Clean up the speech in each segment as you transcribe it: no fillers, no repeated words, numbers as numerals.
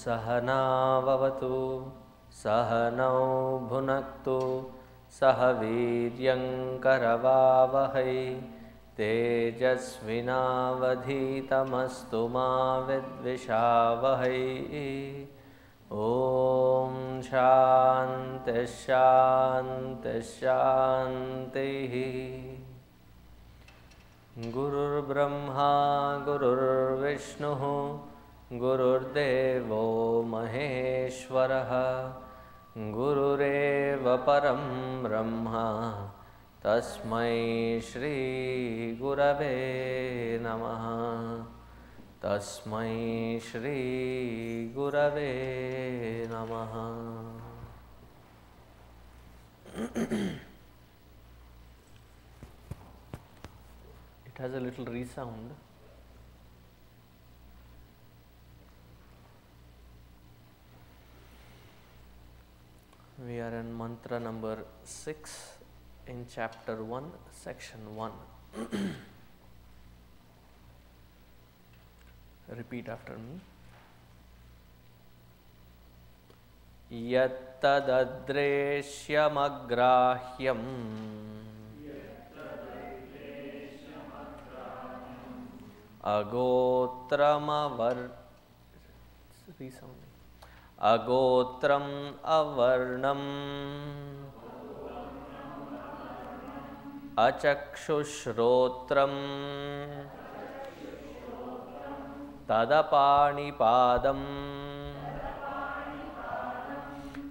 सहनाववतु सहनौ भुनक्तु सह वीर्यङ्करवावहै तेजस्विनावधीतमस्तु मा विद्विषावहै। ॐ शान्ति शान्ति शान्तिः। गुरुर्ब्रह्मा गुरुर्विष्णुः गुरुर्देवो महेश्वरः गुरुरेव परं ब्रह्म तस्मै श्री गुरवे नमः। तस्मै श्री गुरवे नमः। It has a little resound. We are in mantra number 6 in chapter 1, section 1. Repeat after me. Yattadadreshyamagrahyam agotram avarnam achakshushrotram tadapanipadam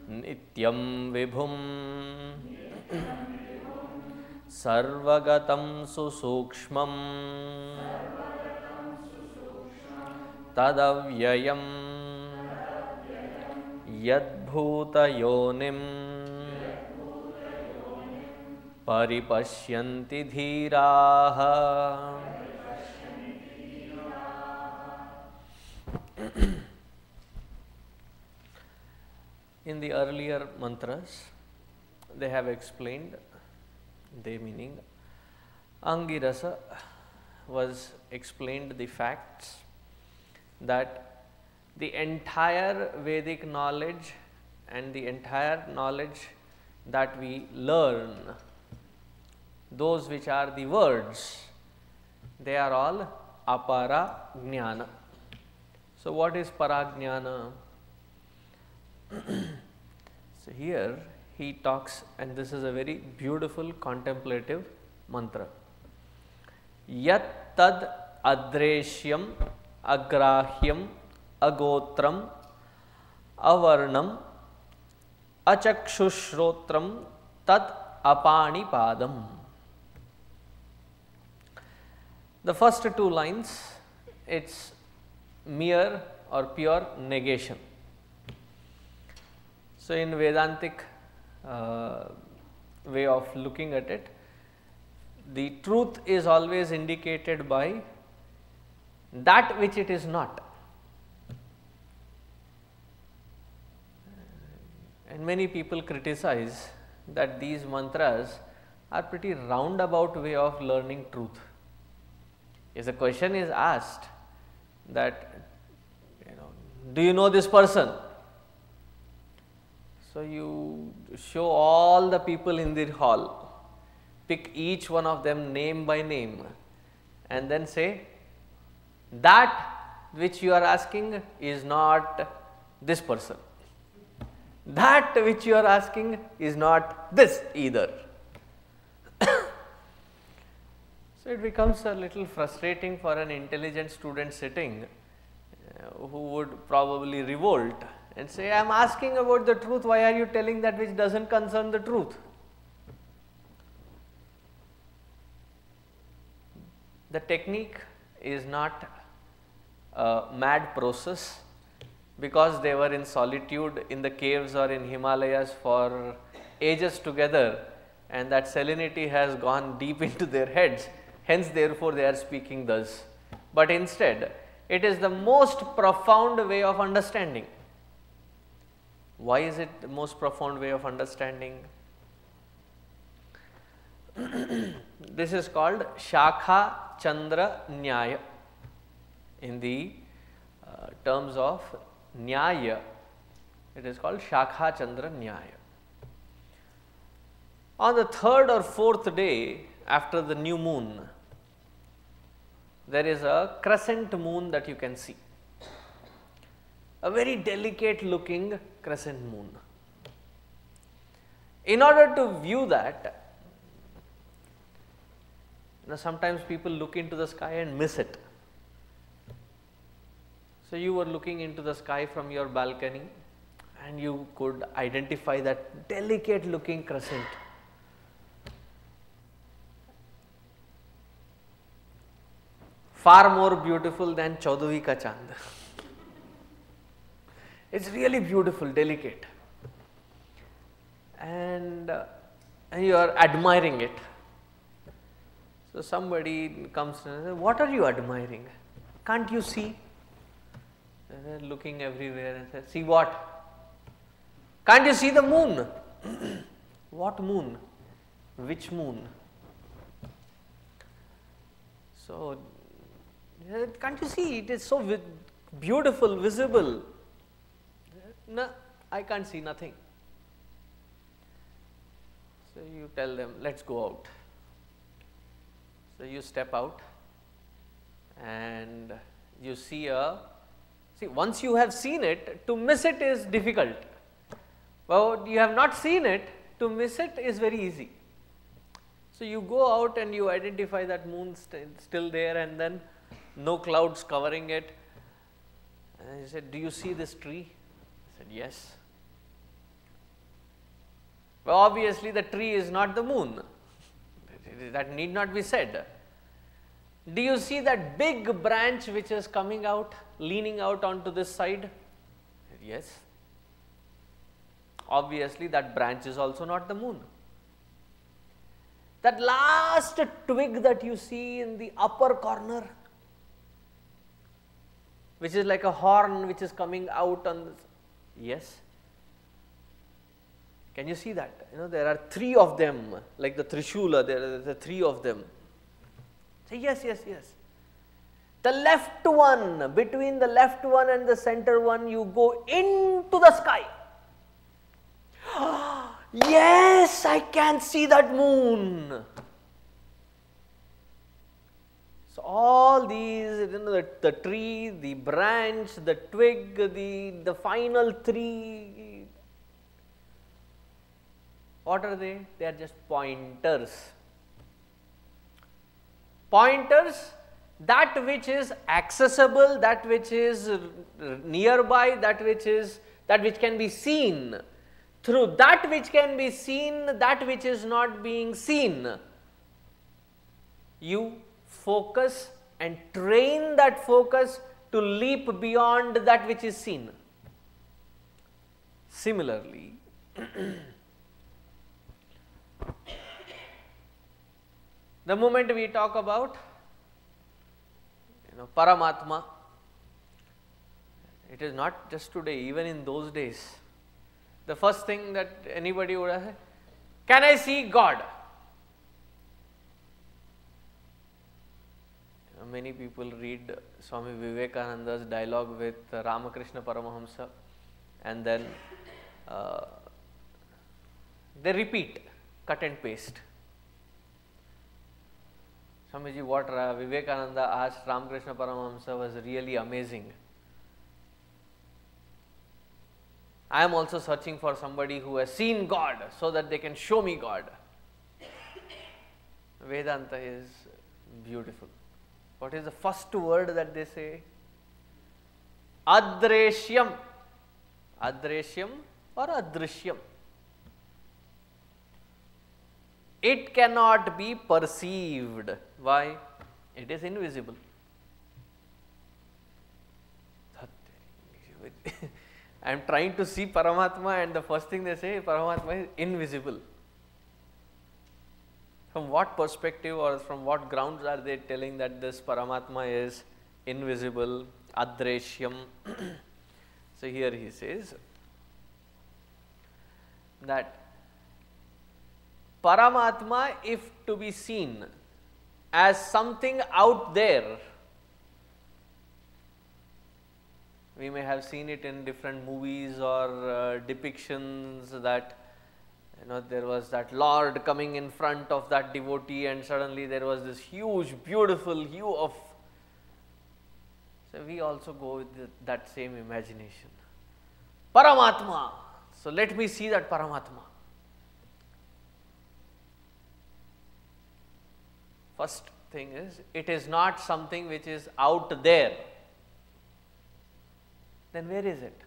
nityam vibhum sarvagatam susukshmam tadavyayam yadbhutayonim paripashyanti dhiraha. In the earlier mantras, they have explained, they meaning Angirasa was explained the facts that the entire Vedic knowledge and the entire knowledge that we learn, those which are the words, they are all aparajnana. So, what is parajnana? So, here he talks, and this is a very beautiful contemplative mantra. Yat tad adreshyam agrahyam agotram avarnam achakshushrotram tat apanipadam. The first two lines, it's mere or pure negation. So, in Vedantic way of looking at it, the truth is always indicated by that which it is not. And many people criticize that these mantras are pretty roundabout way of learning truth. If a question is asked that, do you know this person? So, you show all the people in the hall, pick each one of them name by name, and then say that which you are asking is not this person. That which you are asking is not this either. So, it becomes a little frustrating for an intelligent student sitting who would probably revolt and say, I am asking about the truth, why are you telling that which does not concern the truth? The technique is not a mad process, because they were in solitude in the caves or in Himalayas for ages together, and that salinity has gone deep into their heads, hence therefore they are speaking thus. But instead, it is the most profound way of understanding. Why is it the most profound way of understanding? This is called Shakha Chandra Nyaya in the terms of Nyaya. It is called Shakha Chandra Nyaya. On the third or fourth day after the new moon, there is a crescent moon that you can see. A very delicate looking crescent moon. In order to view that, sometimes people look into the sky and miss it. So you were looking into the sky from your balcony and you could identify that delicate looking crescent. Far more beautiful than Chaudhvi ka Chand. It's really beautiful, delicate. And you are admiring it. So somebody comes and says, "What are you admiring? Can't you see?" And they're looking everywhere and says, "See what? Can't you see the moon?" "What moon? Which moon?" So, "Can't you see? It is so beautiful, visible." "No, I can't see nothing." So you tell them, "Let's go out." So you step out and you see once you have seen it, to miss it is difficult. Well, you have not seen it, to miss it is very easy. So you go out and you identify that moon still there, and then no clouds covering it. And you said, "Do you see this tree?" I said, "Yes." Well, obviously the tree is not the moon. That need not be said. "Do you see that big branch which is coming out, leaning out onto this side?" "Yes." Obviously that branch is also not the moon. "That last twig that you see in the upper corner, which is like a horn which is coming out on this?" "Yes." "Can you see that? There are 3 of them, like the Trishula, there are 3 of them." Say, "Yes, yes, yes." "The left one, between the left one and the center one, you go into the sky." "Yes, I can see that moon." So all these, the tree, the branch, the twig, the final 3, what are they? They are just pointers. Pointers, that which is accessible, that which is nearby, that which can be seen. Through that which can be seen, that which is not being seen, you focus and train that focus to leap beyond that which is seen. Similarly, the moment we talk about Paramatma, it is not just today, even in those days, the first thing that anybody would say, "Can I see God?" Many people read Swami Vivekananda's dialogue with Ramakrishna Paramahamsa, and then they repeat, cut and paste. Swamiji, what Vivekananda asked Ramakrishna Paramahamsa was really amazing. I am also searching for somebody who has seen God so that they can show me God. Vedanta is beautiful. What is the first word that they say? Adreshyam. Adreshyam or adrishyam. It cannot be perceived. Why? It is invisible. I am trying to see Paramatma, and the first thing they say, Paramatma is invisible. From what perspective or from what grounds are they telling that this Paramatma is invisible, adreshyam? So here he says that Paramatma, if to be seen as something out there, We may have seen it in different movies or depictions that there was that Lord coming in front of that devotee and suddenly there was this huge beautiful hue of. So we also go with that same imagination. Paramatma. So let me see that Paramatma. First thing is, it is not something which is out there. Then where is it?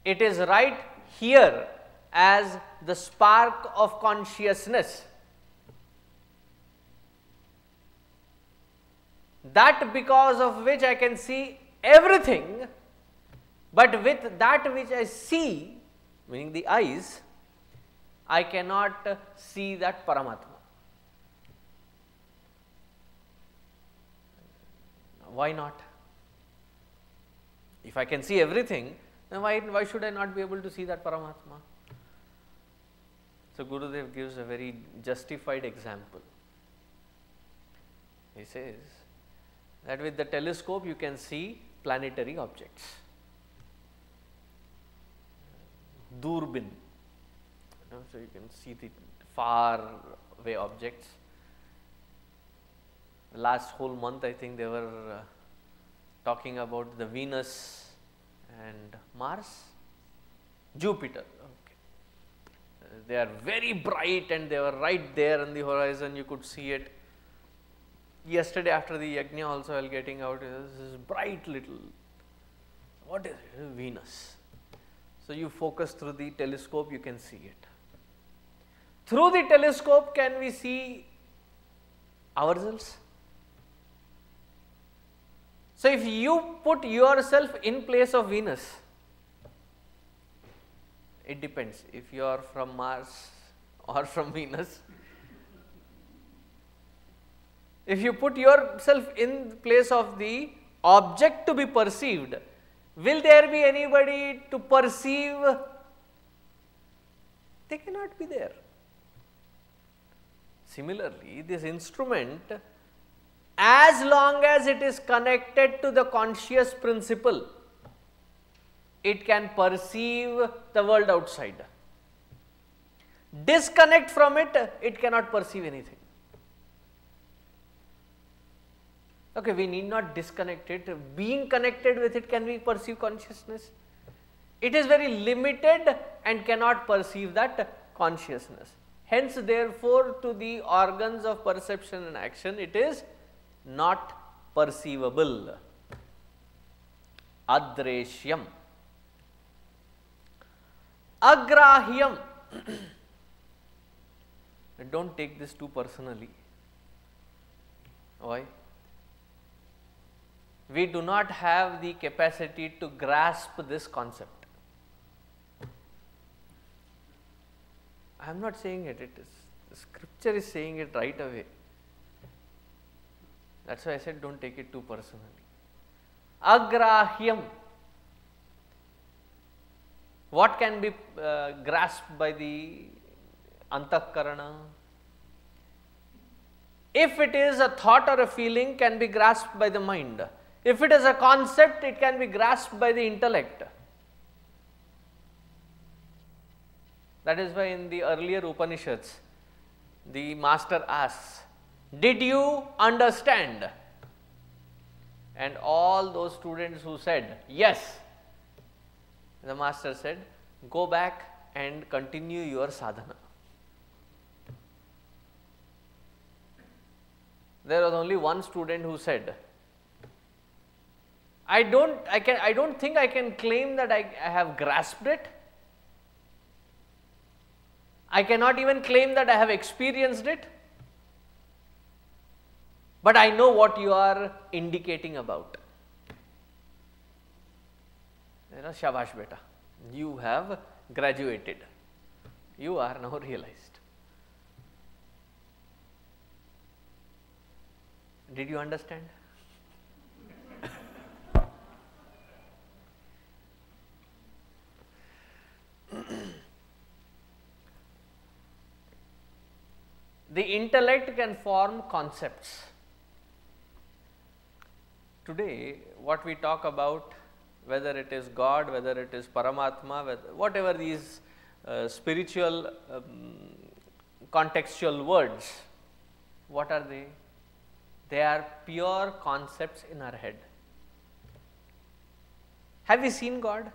It is right here as the spark of consciousness. That because of which I can see everything, but with that which I see, meaning the eyes, I cannot see that Paramatma. Why not? If I can see everything, then why should I not be able to see that Paramatma? So Gurudev gives a very justified example. He says that with the telescope you can see planetary objects. Durbin, so you can see the far away objects. Last whole month I think they were talking about the Venus and Mars, Jupiter. Okay. They are very bright and they were right there on the horizon, you could see it. Yesterday after the yajna also I was getting out this bright little, what is it? Venus. So you focus through the telescope, you can see it. Through the telescope can we see ourselves? So if you put yourself in place of Venus, it depends if you are from Mars or from Venus. If you put yourself in place of the object to be perceived, will there be anybody to perceive? They cannot be there. Similarly, this instrument, as long as it is connected to the conscious principle, it can perceive the world outside. Disconnect from it, it cannot perceive anything. Okay, we need not disconnect it. Being connected with it, can we perceive consciousness? It is very limited and cannot perceive that consciousness. Hence, therefore, to the organs of perception and action, it is not perceivable. Adreshyam. Agrahyam. Don't take this too personally. Why? We do not have the capacity to grasp this concept. I am not saying it, it is, the scripture is saying it right away. That is why I said don't take it too personally. Agrahyam. What can be grasped by the antakarana? If it is a thought or a feeling, can be grasped by the mind. If it is a concept, it can be grasped by the intellect. That is why in the earlier Upanishads, the master asks, did you understand? And all those students who said, yes, the master said, go back and continue your sadhana. There was only one student who said, I don't think I can claim that I have grasped it. I cannot even claim that I have experienced it. But I know what you are indicating about. Shabash beta, you have graduated. You are now realized. Did you understand? The intellect can form concepts. today what we talk about, whether it is God, whether it is Paramatma, whatever these spiritual contextual words, what are they? They are pure concepts in our head. Have we seen God?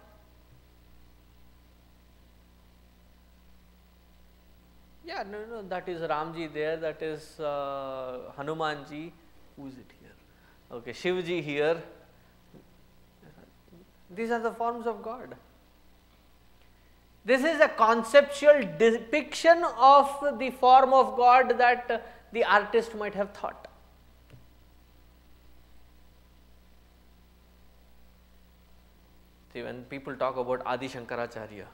Yeah, no, that is Ramji there, that is Hanumanji. Who is it here? Okay, Shivji here. These are the forms of God. This is a conceptual depiction of the form of God that the artist might have thought. See, when people talk about Adi Shankaracharya,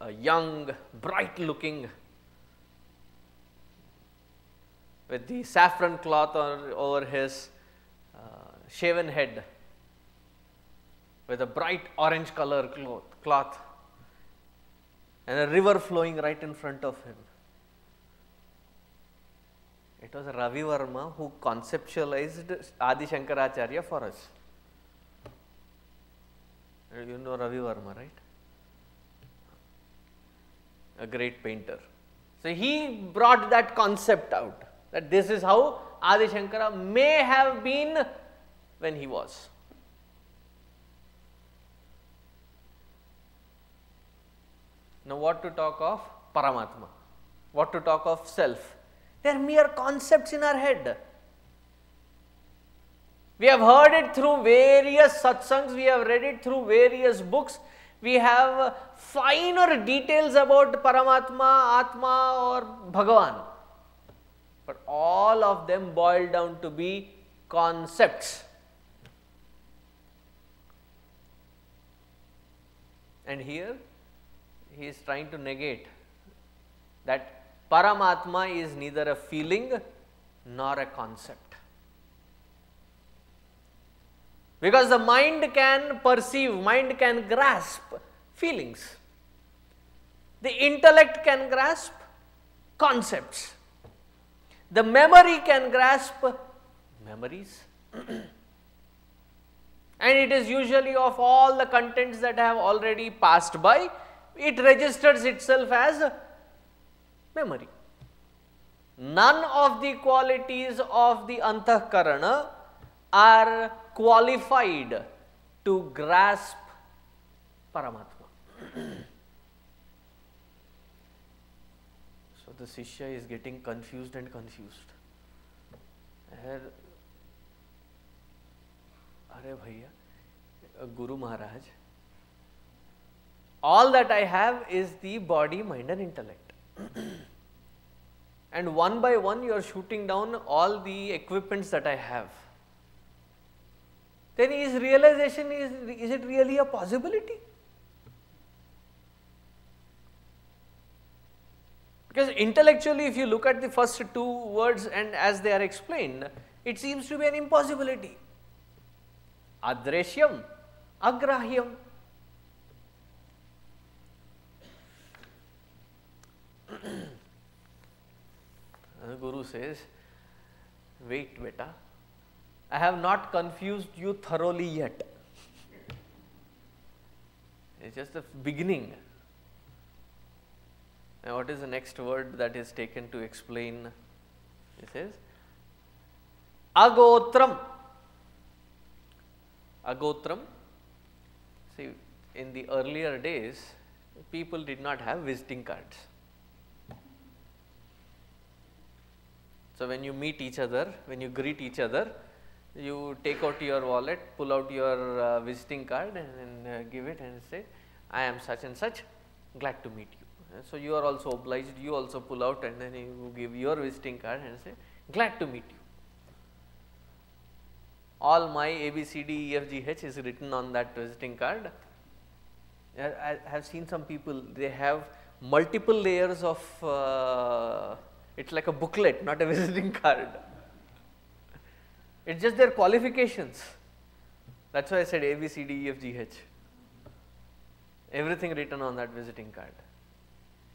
a young, bright looking, with the saffron cloth over his shaven head, with a bright orange color cloth and a river flowing right in front of him. It was Ravi Verma who conceptualized Adi Shankaracharya for us. You know Ravi Verma, right? A great painter. So he brought that concept out, that this is how Adi Shankara may have been when he was. Now what to talk of Paramatma? What to talk of self? They are mere concepts in our head. We have heard it through various satsangs, we have read it through various books, we have finer details about Paramatma, Atma or Bhagavan. But all of them boil down to be concepts. And here he is trying to negate that Paramatma is neither a feeling nor a concept. Because the mind can perceive, mind can grasp feelings. The intellect can grasp concepts. The memory can grasp memories. And it is usually of all the contents that have already passed by, it registers itself as memory. None of the qualities of the Antahkarana are qualified to grasp Paramatma. So the Shishya is getting confused and confused. Arey bhaiya, Guru Maharaj, all that I have is the body, mind and intellect. And one by one you are shooting down all the equipments that I have. Then is realization, is it really a possibility? Because intellectually, if you look at the first two words and as they are explained, it seems to be an impossibility. Adreshyam, agrahyam. The Guru says, wait beta, I have not confused you thoroughly yet. It's just the beginning. Now what is the next word that is taken to explain? It says, agotram. Agotram. See, in the earlier days, people did not have visiting cards. So when you meet each other, when you greet each other, you take out your wallet, pull out your visiting card and give it and say, I am such and such, glad to meet you. So you are also obliged, you also pull out and then you give your visiting card and say, glad to meet you. All my A, B, C, D, E, F, G, H is written on that visiting card. I have seen some people, they have multiple layers of, it's like a booklet, not a visiting card. It's just their qualifications. That's why I said A, B, C, D, E, F, G, H. Everything written on that visiting card.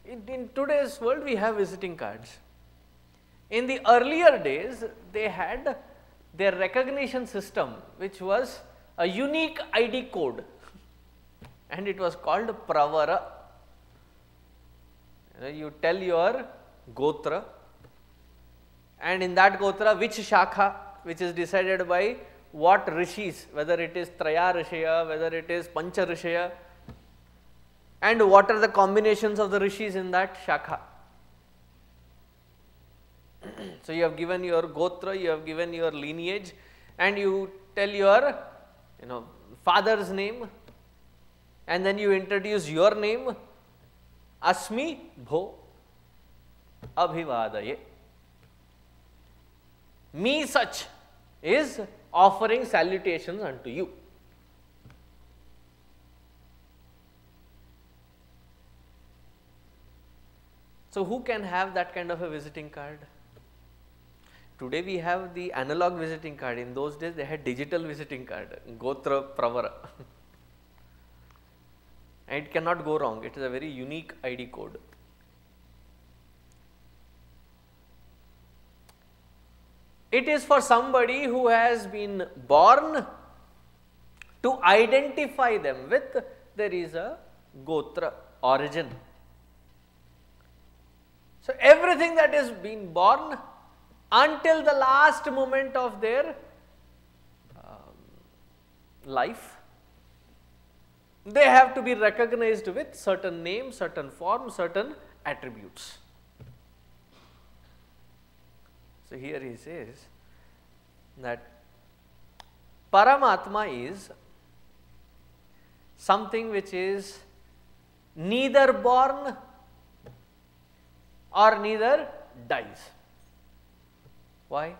In today's world, we have visiting cards. In the earlier days, they had their recognition system, which was a unique ID code, and it was called Pravara. You tell your Gotra, and in that Gotra which Shakha, which is decided by what Rishis, whether it is Traya Rishaya, whether it is Pancha Rishaya, and what are the combinations of the Rishis in that Shakha. So, you have given your Gotra, you have given your lineage, and you tell your father's name, and then you introduce your name, Asmi Bho Abhivadaye. Me such is offering salutations unto you. So, who can have that kind of a visiting card? Today we have the analog visiting card. In those days they had digital visiting card, Gotra Pravara. And it cannot go wrong. It is a very unique ID code. It is for somebody who has been born to identify them with there is a Gotra origin. So, everything that is being born until the last moment of their life, they have to be recognized with certain names, certain forms, certain attributes. So, here he says that Paramatma is something which is neither born or neither dies. Why?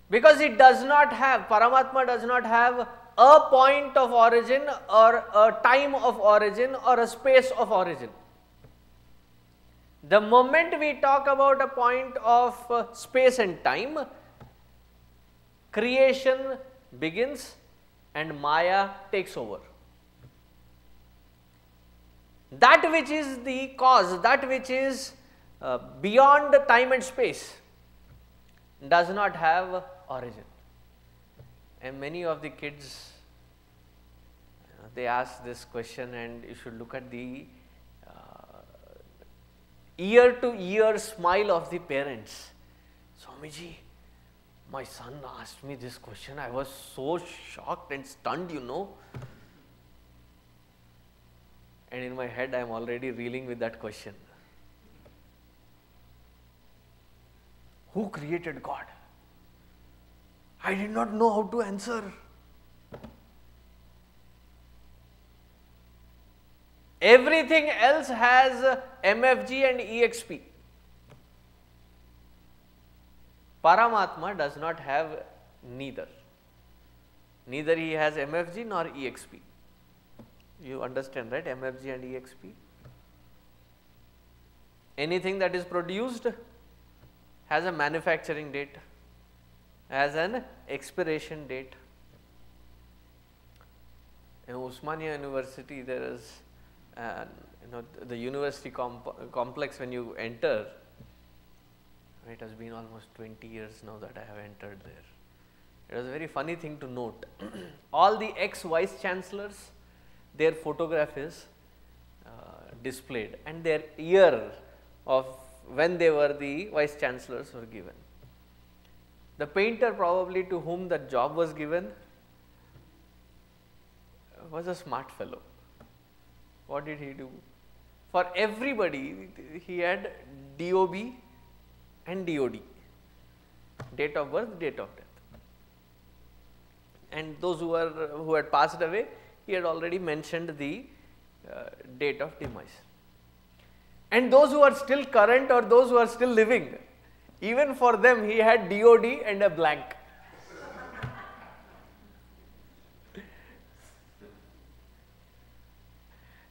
Because it does not have, Paramatma does not have a point of origin or a time of origin or a space of origin. The moment we talk about a point of space and time, creation begins and Maya takes over. That which is the cause, that which is beyond time and space, does not have origin. And many of the kids, they ask this question, and you should look at the ear to ear smile of the parents. Swamiji, my son asked me this question, I was so shocked and stunned, And in my head I am already reeling with that question. Who created God? I did not know how to answer. Everything else has MFG and EXP. Paramatma does not have neither. Neither he has MFG nor EXP. You understand, right? MFG and EXP. Anything that is produced has a manufacturing date, has an expiration date. In Osmania University, there is the university complex. When you enter, it has been almost 20 years now that I have entered there. It was a very funny thing to note. All the ex-vice chancellors, their photograph is displayed, and their year of when they were the vice chancellors were given. The painter probably to whom the job was given was a smart fellow. What did he do? For everybody he had DOB and DOD, date of birth, date of death. And those who had passed away, he had already mentioned the date of demise. And those who are still current or those who are still living, even for them he had DOD and a blank.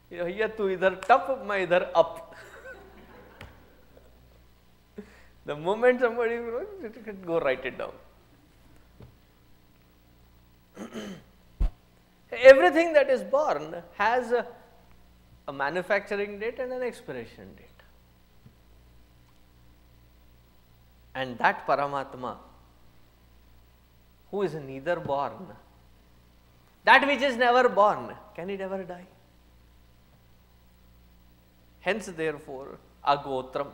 Here tu idhar tap, main idhar up. The moment somebody go write it down. Everything that is born has a manufacturing date and an expiration date. And that Paramatma who is neither born. That which is never born, can it ever die? Hence, therefore, agotram.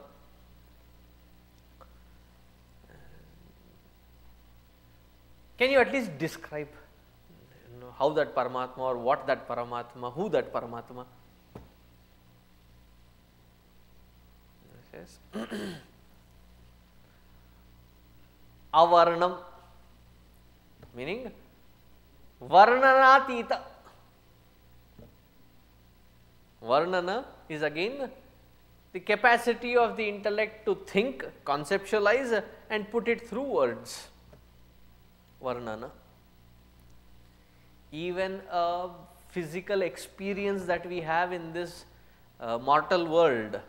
Can you at least describe how that Paramatma, or what that Paramatma, who that Paramatma? Yes. Avarnam, meaning varnanatita. Varnana is again the capacity of the intellect to think, conceptualize and put it through words. Varnana. Even a physical experience that we have in this mortal world,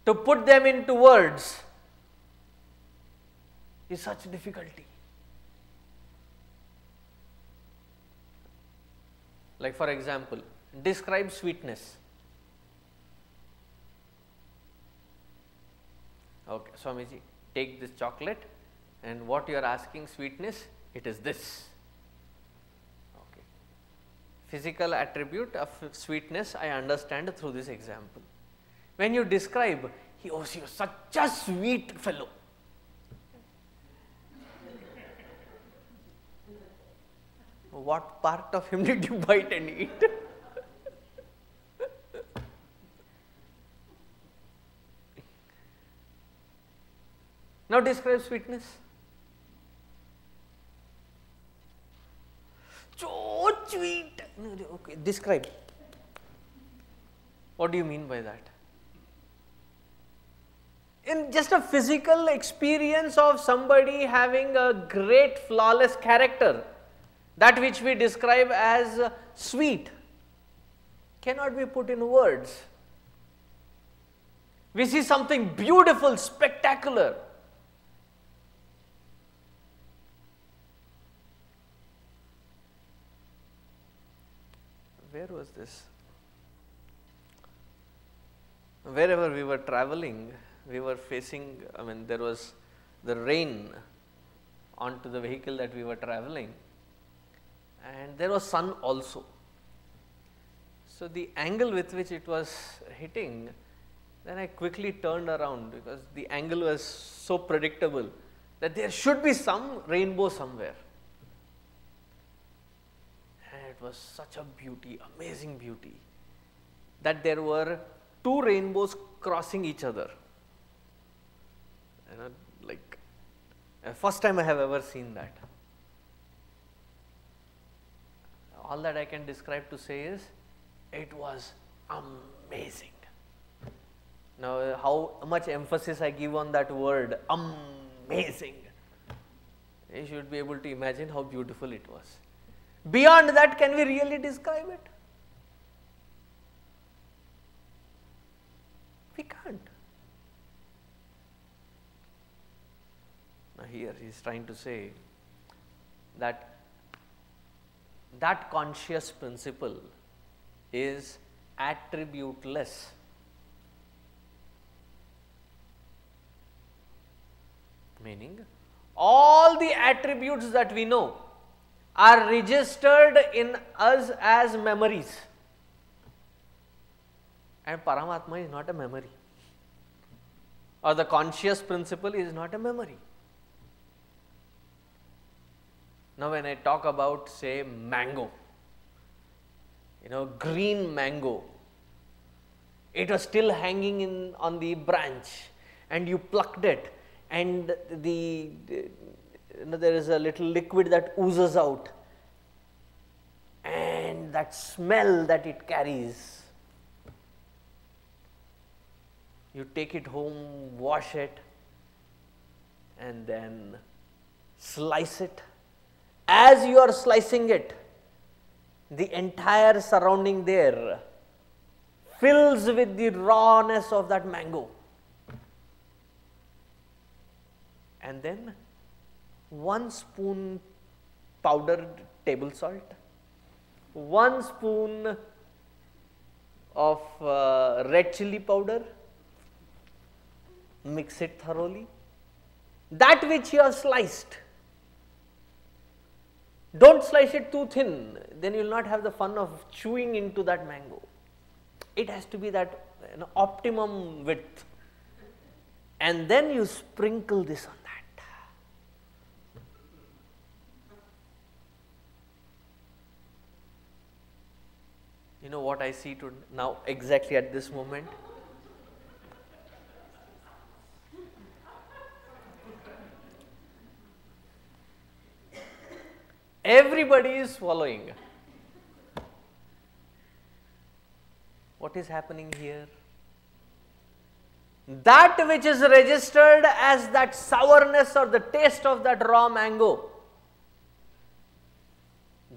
to put them into words is such difficulty. Like for example, describe sweetness. Okay, Swamiji, take this chocolate and what you are asking sweetness, it is this. Okay. Physical attribute of sweetness I understand through this example. When you describe, he was such a sweet fellow. What part of him did you bite and eat? Now describe sweetness. So sweet. Okay, describe. What do you mean by that? In just a physical experience of somebody having a great flawless character, that which we describe as sweet cannot be put in words. We see something beautiful, spectacular. Where was this? Wherever we were traveling, we were facing, there was the rain onto the vehicle that we were traveling, and there was sun also. So the angle with which it was hitting, then I quickly turned around because the angle was so predictable that there should be some rainbow somewhere. And it was such a beauty, amazing beauty, that there were two rainbows crossing each other. Like first time I have ever seen that. All that I can describe to say is, it was amazing. Now, how much emphasis I give on that word, amazing. You should be able to imagine how beautiful it was. Beyond that, can we really describe it? We can't. Now, here he is trying to say that that conscious principle is attributeless. Meaning, all the attributes that we know are registered in us as memories. And Paramatma is not a memory, or the conscious principle is not a memory. Now, when I talk about, say, mango, green mango, it was still hanging on the branch, and you plucked it, and there is a little liquid that oozes out, and that smell that it carries. You take it home, wash it, and then slice it. As you are slicing it, the entire surrounding there fills with the rawness of that mango. And then 1 spoon powdered table salt, 1 spoon of red chili powder, mix it thoroughly. That which you have sliced, Don't slice it too thin, then you will not have the fun of chewing into that mango. It has to be that optimum width, and then you sprinkle this on that. You know what I see now exactly at this moment? Everybody is swallowing. What is happening here? That which is registered as that sourness or the taste of that raw mango,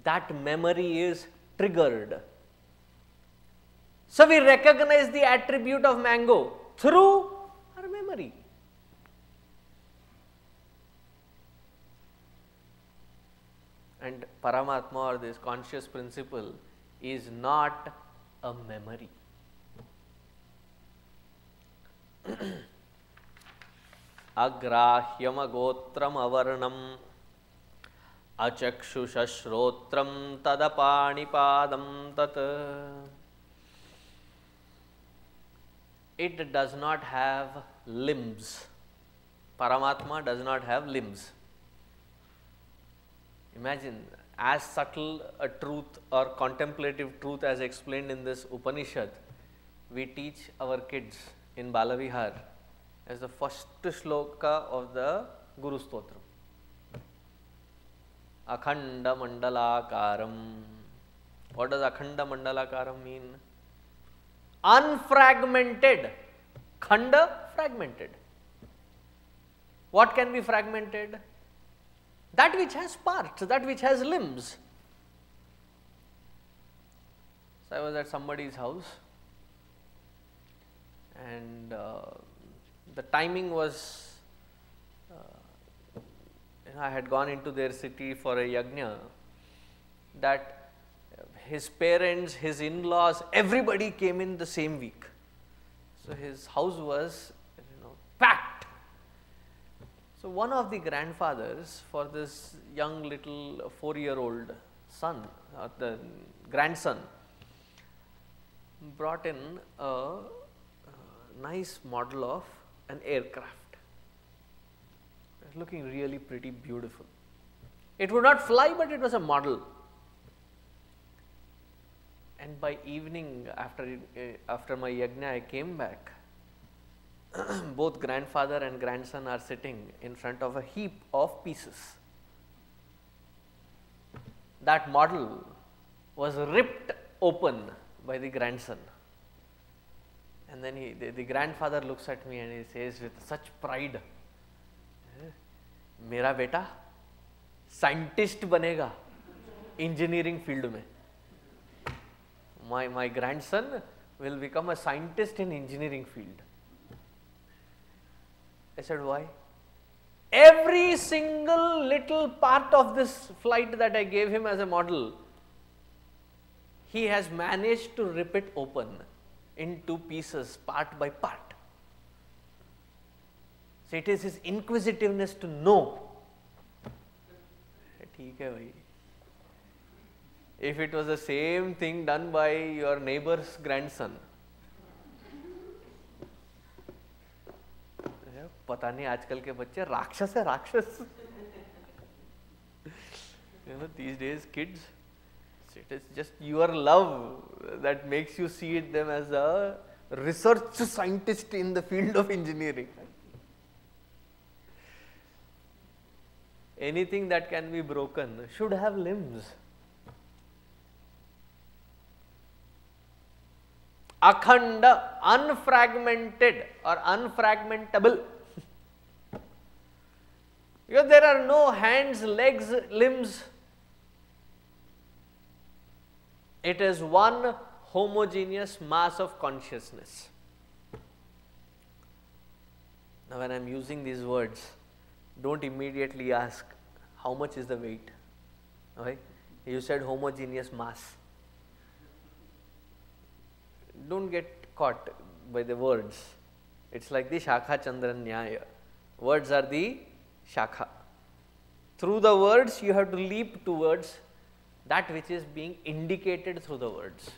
that memory is triggered. So we recognize the attribute of mango through our memory. And Paramatma, or this conscious principle, is not a memory. Agrahyam agotram avarnam achakshusha shrotram tadapanipadam tat. It does not have limbs. Paramatma does not have limbs. Imagine, as subtle a truth or contemplative truth as explained in this Upanishad, we teach our kids in Balavihar as the first shloka of the Guru Stotram. Akhanda Mandalakaram. What does Akhanda Mandalakaram mean? Unfragmented. Khanda, fragmented. What can be fragmented? That which has parts, that which has limbs. So I was at somebody's house, and the timing was, I had gone into their city for a yajna, that his parents, his in-laws, everybody came in the same week. So his house was packed. So one of the grandfathers for this young little 4-year-old son, the grandson, brought in a nice model of an aircraft. It was looking really pretty beautiful. It would not fly, but it was a model. And by evening, after my yajna, I came back. Both grandfather and grandson are sitting in front of a heap of pieces. That model was ripped open by the grandson. And then the grandfather looks at me and he says with such pride, "Mera beta scientist banega engineering field mein. My grandson will become a scientist in engineering field." I said, why? Every single little part of this flight that I gave him as a model, he has managed to rip it open into pieces, part by part. So it is his inquisitiveness to know. Theek hai bhai. If it was the same thing done by your neighbor's grandson, पता नहीं आजकल के बच्चे राक्षस है राक्षस. These days kids, it is just your love that makes you see them as a research scientist in the field of engineering. Anything that can be broken should have limbs. Akhanda, unfragmented or unfragmentable. Because there are no hands, legs, limbs. It is one homogeneous mass of consciousness. Now when I am using these words, don't immediately ask how much is the weight. Okay? You said homogeneous mass. Don't get caught by the words. It's like the Shakha Chandran Nyaya. Words are the Shakha. through the words you have to leap towards that which is being indicated through the words.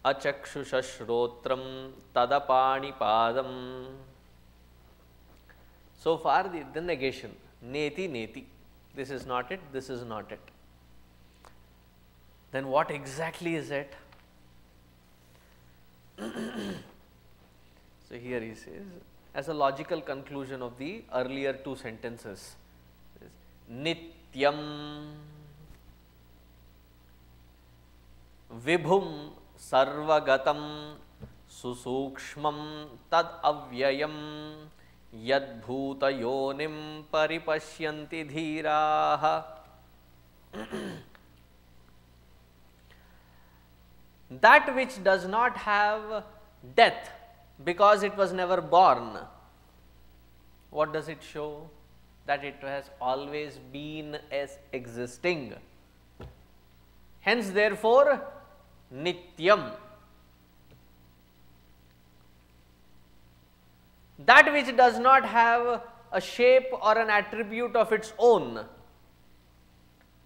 Achakshusha shrotram tadapani padam. So far the negation, neti neti, this is not it, this is not it. Then what exactly is it? So here he says, as a logical conclusion of the earlier two sentences, nityam vibhum sarvagatam susukshmam tad avyayam yad bhuta yonim paripashyanti dhiraha. That which does not have death because it was never born, what does it show? That it has always been as existing. Hence, therefore, nityam. That which does not have a shape or an attribute of its own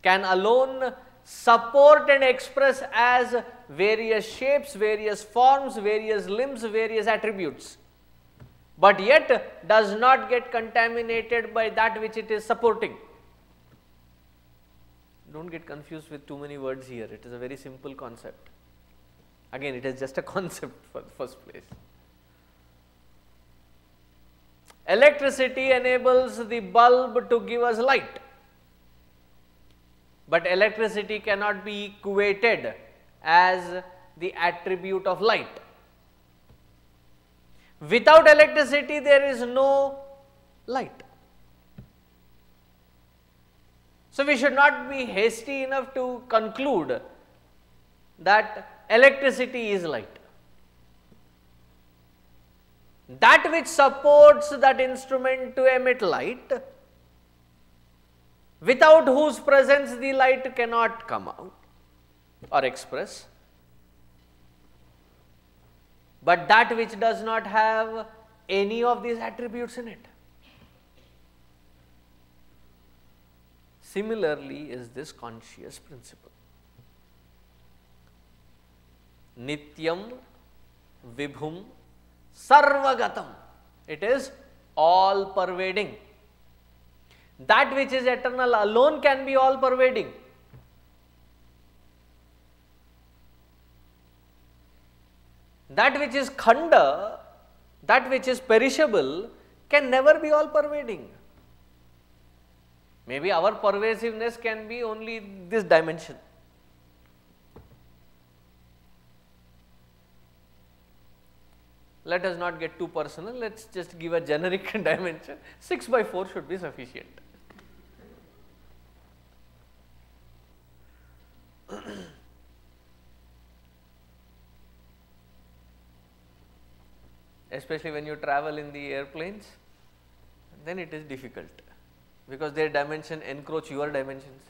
can alone support and express as various shapes, various forms, various limbs, various attributes, but yet does not get contaminated by that which it is supporting. Don't get confused with too many words here, it is a very simple concept. Again, it is just a concept for the first place. Electricity enables the bulb to give us light, but electricity cannot be equated as the attribute of light. Without electricity, there is no light. So, we should not be hasty enough to conclude that electricity is light. That which supports that instrument to emit light, without whose presence the light cannot come out or express, but that which does not have any of these attributes in it. Similarly is this conscious principle. Nityam vibhum sarvagatam. It is all pervading. That which is eternal alone can be all pervading. That which is khanda, that which is perishable, can never be all pervading. Maybe our pervasiveness can be only this dimension. Let us not get too personal, let us just give a generic dimension. 6 by 4 should be sufficient. Especially when you travel in the airplanes, then it is difficult, because their dimension encroach your dimensions.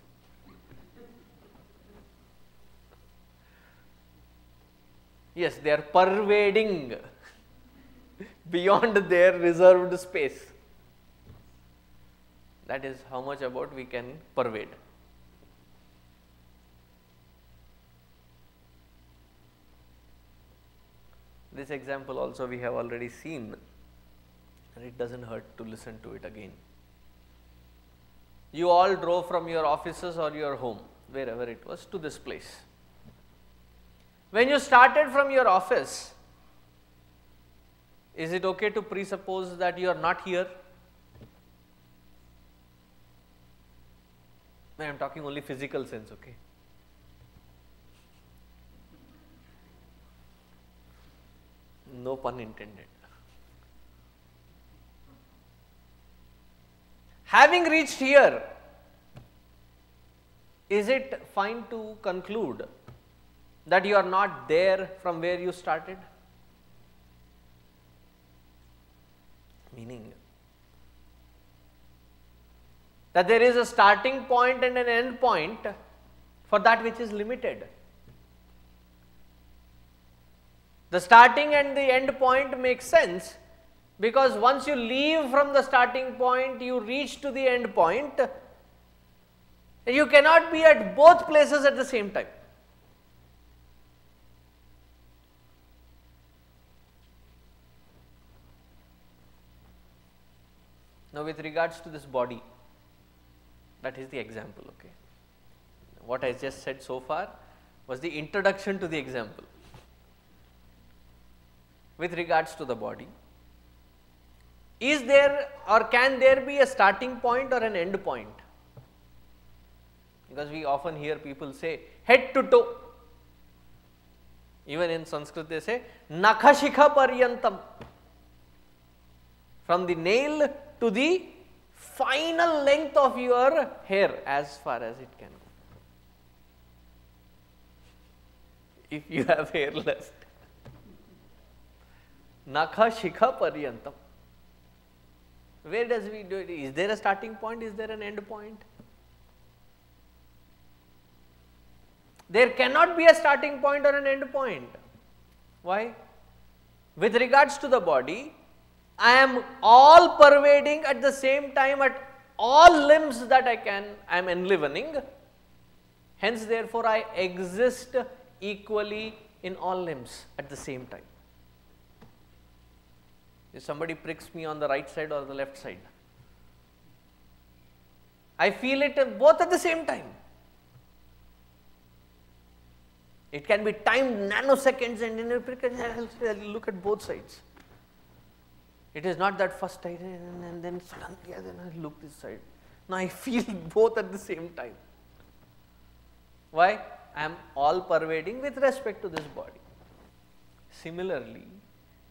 Yes, they are pervading beyond their reserved space. That is how much about we can pervade. This example also we have already seen, and it does not hurt to listen to it again. You all drove from your offices or your home, wherever it was, to this place. When you started from your office, is it okay to presuppose that you are not here? I am talking only physical sense, okay? No pun intended. Having reached here, is it fine to conclude that you are not there from where you started? Meaning that there is a starting point and an end point for that which is limited. The starting and the end point makes sense Because once you leave from the starting point, you reach to the end point. You cannot be at both places at the same time. Now, with regards to this body, that is the example, okay. What I just said so far was the introduction to the example. With regards to the body, is there or can there be a starting point or an end point? Because we often hear people say head to toe. Even in Sanskrit they say nakhashikha paryantam. From the nail to the final length of your hair, as far as it can go. If you have hair left. Nakhashikha paryantam. Where does we do it? Is there a starting point? Is there an end point? There cannot be a starting point or an end point. Why? With regards to the body, I am all pervading at the same time at all limbs that I am enlivening. Hence, therefore, I exist equally in all limbs at the same time. If somebody pricks me on the right side or the left side, I feel it both at the same time. It can be timed nanoseconds and in a prick, I'll look at both sides. It is not that first I and then suddenly then I look this side. No, I feel both at the same time. Why? I am all pervading with respect to this body. Similarly,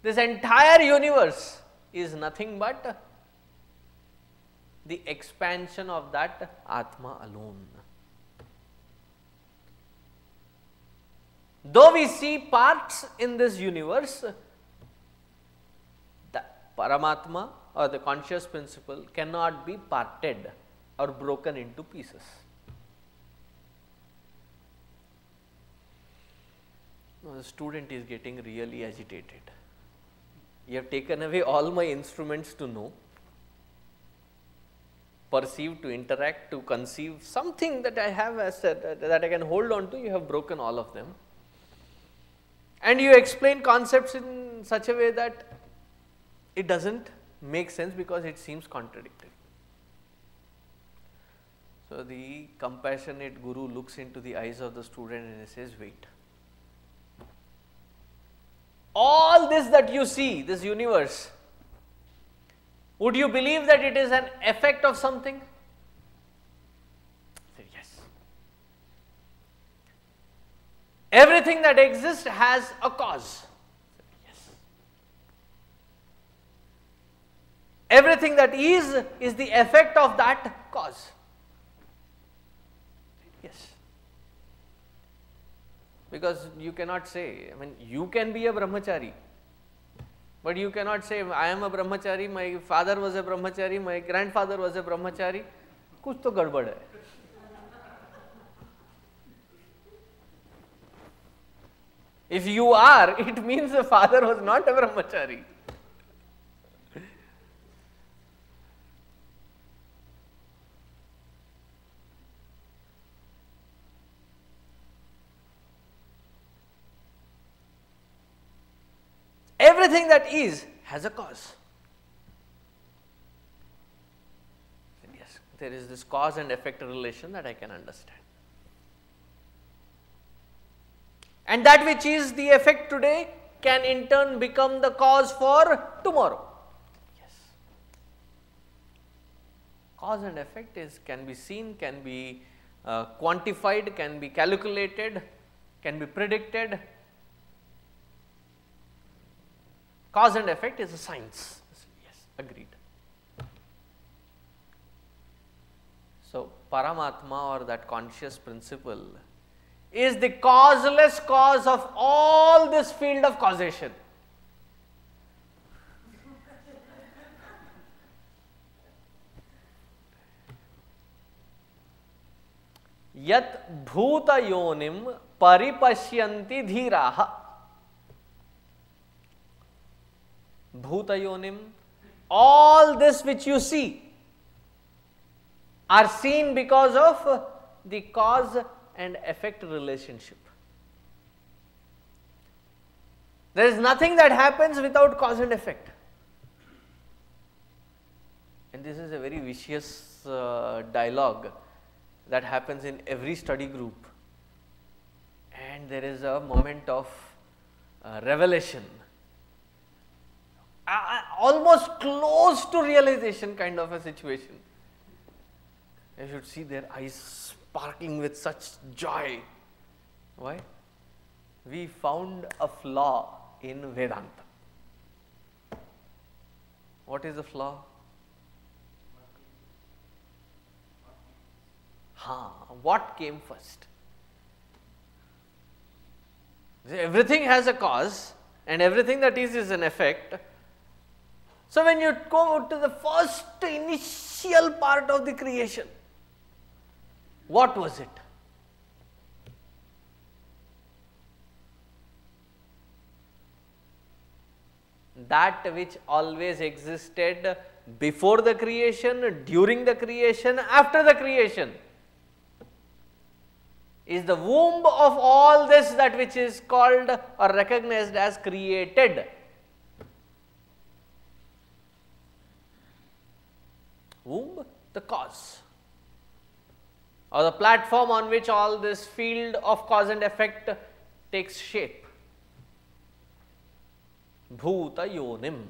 this entire universe is nothing but the expansion of that Atma alone. Though we see parts in this universe, the Paramatma or the conscious principle cannot be parted or broken into pieces. Now, the student is getting really agitated. You have taken away all my instruments to know, perceive, to interact, to conceive, something that I have as that I can hold on to, you have broken all of them. And you explain concepts in such a way that it does not make sense because it seems contradictory. So, the compassionate guru looks into the eyes of the student and he says, wait. All this that you see, this universe, would you believe that it is an effect of something? I said, yes. Everything that exists has a cause. I said, yes. Everything that is the effect of that cause. Yes. Because you cannot say, I mean, you can be a brahmachari, but you cannot say, I am a brahmachari, my father was a brahmachari, my grandfather was a brahmachari, kuch to gadbad hai. If you are, it means the father was not a brahmachari. Everything that is has a cause. And yes, there is this cause and effect relation that I can understand. And that which is the effect today can in turn become the cause for tomorrow. Yes. Cause and effect can be seen, can be quantified, can be calculated, can be predicted. Cause and effect is a science. Yes, agreed. So, Paramatma or that conscious principle is the causeless cause of all this field of causation. Yat bhuta yonim paripashyanti dhiraha. Bhuta yonim, all this which you see are seen because of the cause and effect relationship. There is nothing that happens without cause and effect. And this is a very vicious dialogue that happens in every study group. And there is a moment of revelation, almost close to realization kind of a situation. You should see their eyes sparkling with such joy. Why? We found a flaw in Vedanta. What is the flaw? What came first? Everything has a cause and everything that is an effect. So when you go to the first initial part of the creation, what was it? That which always existed before the creation, during the creation, after the creation, is the womb of all this, that which is called or recognized as created. Womb, the cause, or the platform on which all this field of cause and effect takes shape. Bhuta yonim.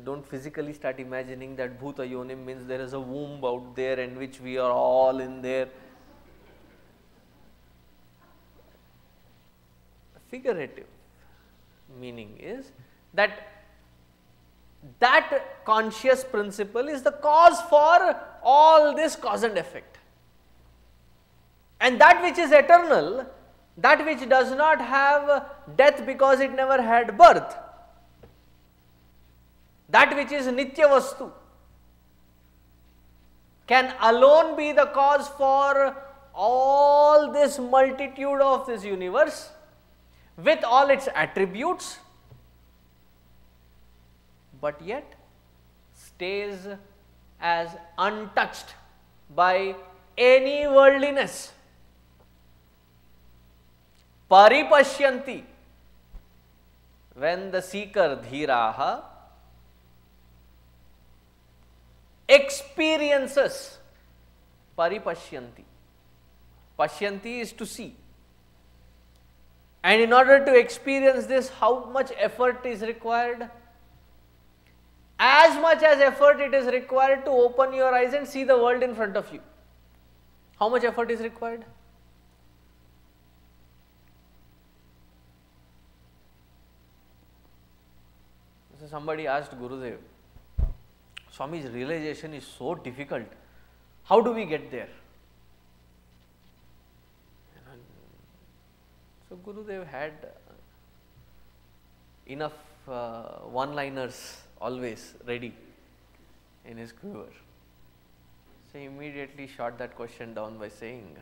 Don't physically start imagining that Bhuta yonim means there is a womb out there and which we are all in there. Figurative meaning is that conscious principle is the cause for all this cause and effect. And that which is eternal, that which does not have death because it never had birth, that which is Nitya Vastu, can alone be the cause for all this multitude of this universe with all its attributes, but yet stays as untouched by any worldliness. Paripashyanti, when the seeker dhiraha experiences, paripashyanti. Pashyanti is to see. And in order to experience this, how much effort is required? As much as effort it is required to open your eyes and see the world in front of you. How much effort is required? So somebody asked Gurudev, Swami's realization is so difficult. How do we get there? So Gurudev had enough one-liners always ready in his quiver. So he immediately shot that question down by saying,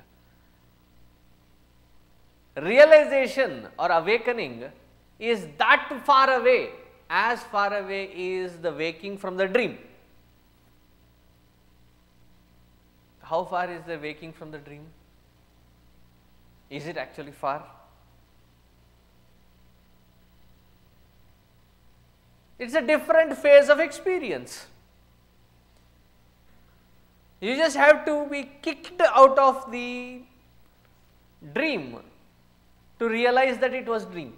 realization or awakening is that far away, as far away is the waking from the dream. How far is the waking from the dream? Is it actually far? It's a different phase of experience. You just have to be kicked out of the dream to realize that it was dream.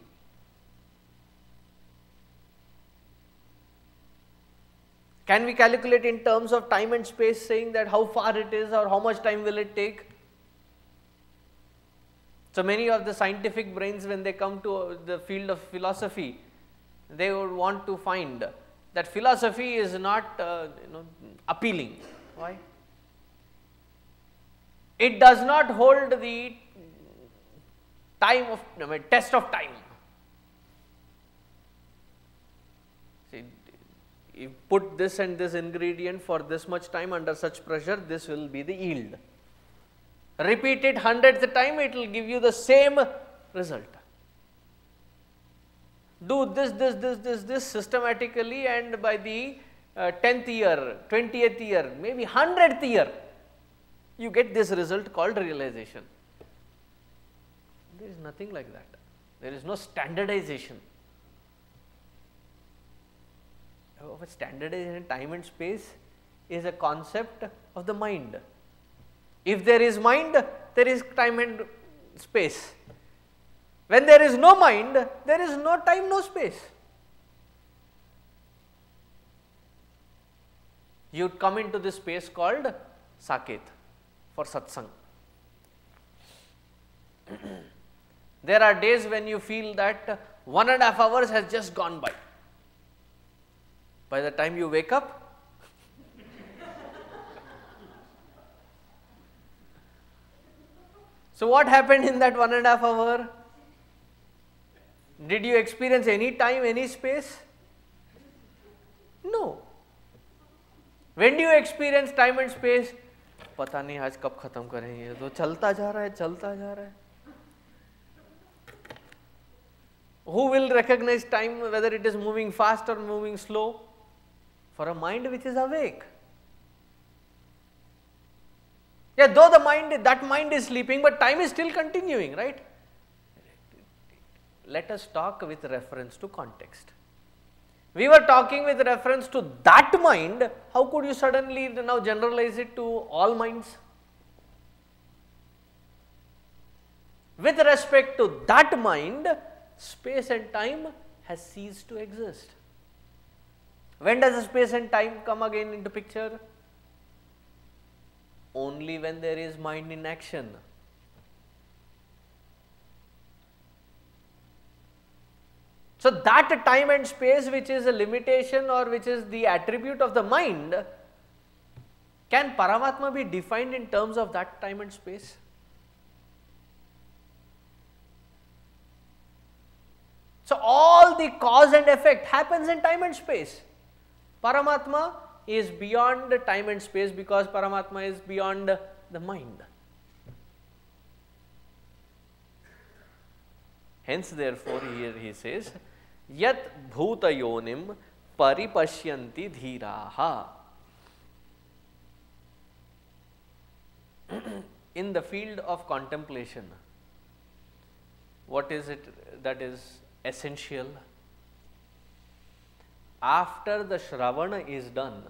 Can we calculate in terms of time and space, saying that how far it is or how much time will it take? So many of the scientific brains, when they come to the field of philosophy, they would want to find that philosophy is not appealing. Why? It does not hold the time of test of time. See, you put this and this ingredient for this much time under such pressure, this will be the yield. Repeat it hundreds of times, it will give you the same result. do this systematically, and by the 10th year, 20th year, maybe 100th year, you get this result called realization. There is nothing like that. There is no standardization. Standardization, time and space is a concept of the mind. If there is mind, there is time and space. When there is no mind, there is no time, no space. You would come into this space called Saket for satsang. There are days when you feel that 1.5 hours has just gone by. By the time you wake up, so what happened in that 1.5 hour? Did you experience any time, any space? No. When do you experience time and space? पता नहीं आज कब खत्म करेंगे, तो चलता जा रहा है. Who will recognize time, whether it is moving fast or moving slow? For a mind which is awake. Yeah, though that mind is sleeping, but time is still continuing, right? Let us talk with reference to context. We were talking with reference to that mind. How could you suddenly now generalize it to all minds? With respect to that mind, space and time has ceased to exist. When does the space and time come again into picture? Only when there is mind in action. So that time and space, which is a limitation or which is the attribute of the mind, can Paramatma be defined in terms of that time and space? So all the cause and effect happens in time and space. Paramatma is beyond time and space because Paramatma is beyond the mind. Hence, therefore, here he says, Yat bhutayonim paripashyanti dhiraha. In the field of contemplation, what is it that is essential? After the Shravana is done,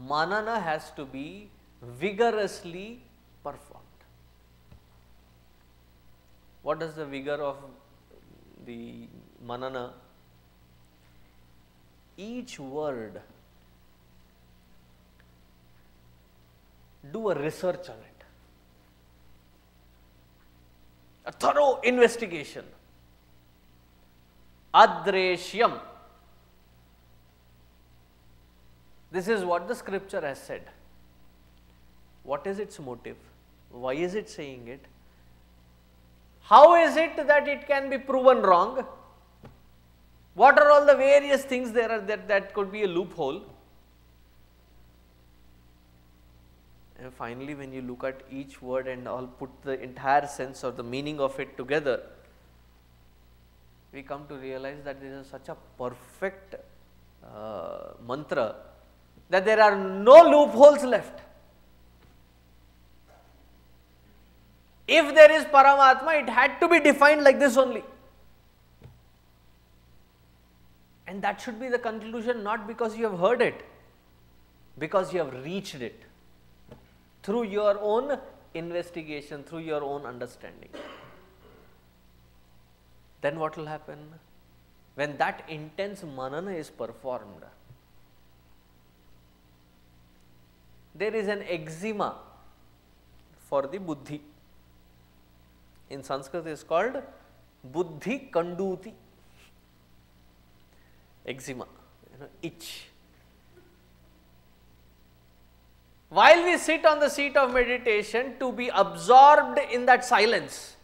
Manana has to be vigorously performed. What is the vigor of the Manana? Each word, do a research on it, a thorough investigation. Adreshyam. This is what the scripture has said. What is its motive? Why is it saying it? How is it that it can be proven wrong? What are all the various things there are that could be a loophole? And finally, when you look at each word and all, put the entire sense or the meaning of it together, we come to realize that this is such a perfect mantra that there are no loopholes left. If there is Paramatma, it had to be defined like this only. And that should be the conclusion, not because you have heard it, because you have reached it through your own investigation, through your own understanding. Then what will happen? When that intense manana is performed, there is an eczema for the buddhi. In Sanskrit it is called buddhi kanduti. Eczema, itch. While we sit on the seat of meditation, to be absorbed in that silence,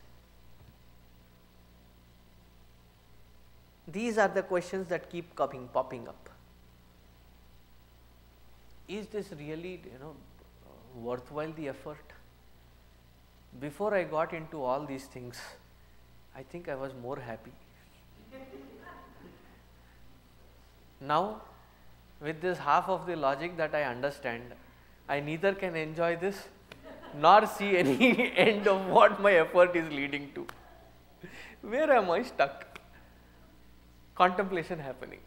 these are the questions that keep popping up. Is this really, worthwhile the effort? Before I got into all these things, I think I was more happy. Now, with this half of the logic that I understand, I neither can enjoy this nor see any end of what my effort is leading to. Where am I stuck? Contemplation happening.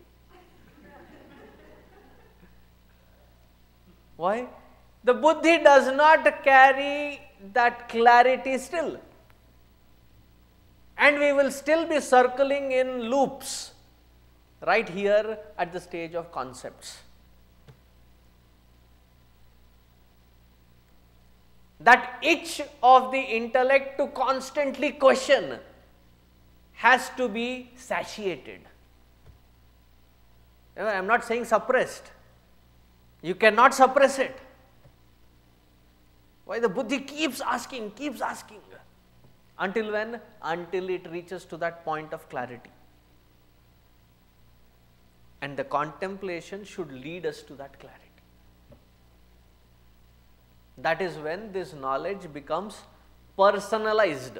Why? The buddhi does not carry that clarity still, and we will still be circling in loops right here at the stage of concepts. That itch of the intellect to constantly question has to be satiated. I am not saying suppressed. You cannot suppress it. Why? The buddhi keeps asking. Until when? Until it reaches to that point of clarity. And the contemplation should lead us to that clarity. That is when this knowledge becomes personalized.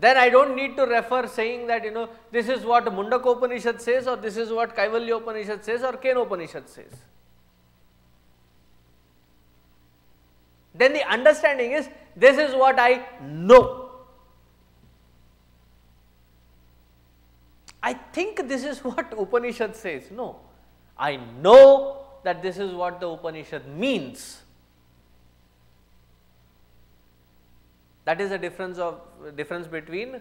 Then I don't need to refer saying that, this is what Mundakopanishad says, or this is what Kaivalyopanishad says, or Kenopanishad says. Then the understanding is, this is what I know. I think this is what Upanishad says. No, I know that this is what the Upanishad means. That is the difference between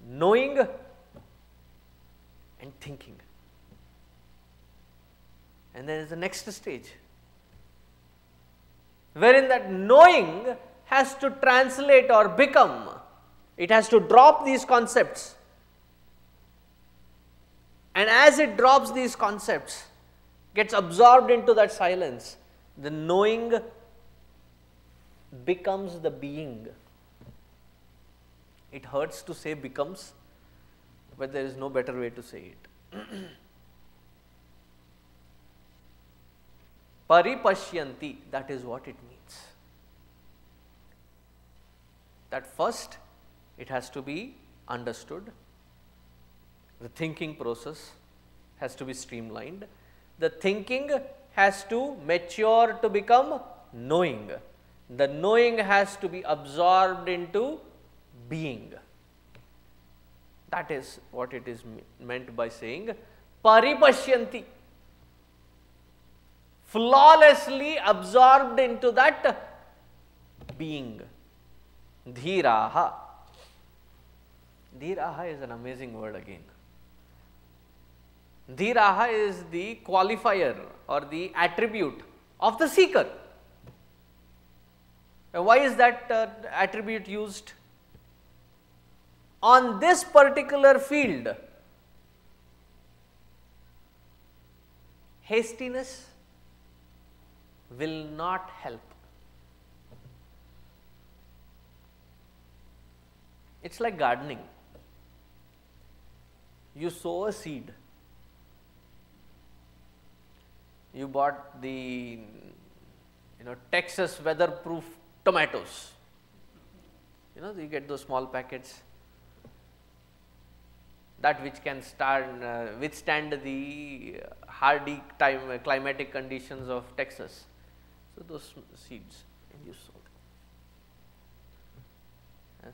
knowing and thinking. And there is the next stage, wherein that knowing has to translate or become, it has to drop these concepts. And as it drops these concepts, gets absorbed into that silence, the knowing becomes the being. It hurts to say becomes, but there is no better way to say it. Paripashyanti, that is what it means. That first, it has to be understood. The thinking process has to be streamlined. The thinking has to mature to become knowing. The knowing has to be absorbed into being. That is what it is meant by saying paripashyanti. Flawlessly absorbed into that being. Dhiraha. Dhiraha is an amazing word again. Dhiraha is the qualifier or the attribute of the seeker. Why is that attribute used? On this particular field, hastiness will not help. It's like gardening. You sow a seed. You bought the Texas weatherproof tomatoes. You get those small packets, that which can withstand the hardy climatic conditions of Texas. So those seeds, and you sow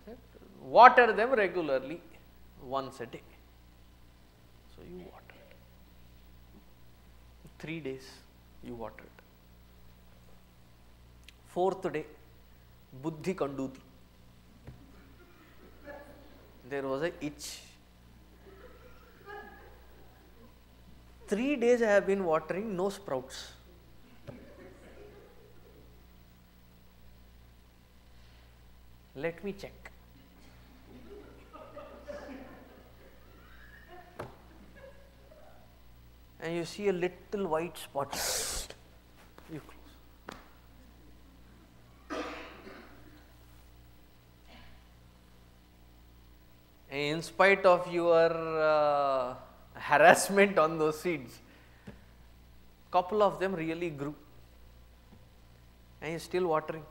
them. Water them regularly, once a day. So you water it. 3 days you water it. 4th day, buddhi kanduti. There was a itch. 3 days I have been watering, no sprouts. Let me check. And you see a little white spot. You close. And in spite of your harassment on those seeds, couple of them really grew. And you're still watering.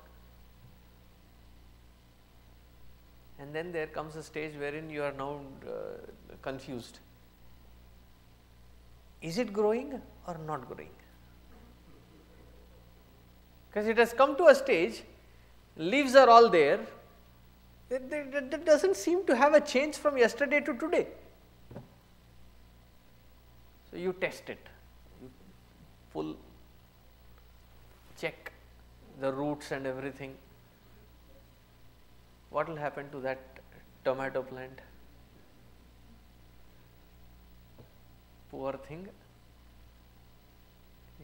and then there comes a stage wherein you are now confused. Is it growing or not growing? Because it has come to a stage, leaves are all there, that does not seem to have a change from yesterday to today. So, you test it, you pull, check the roots and everything. What will happen to that tomato plant? Poor thing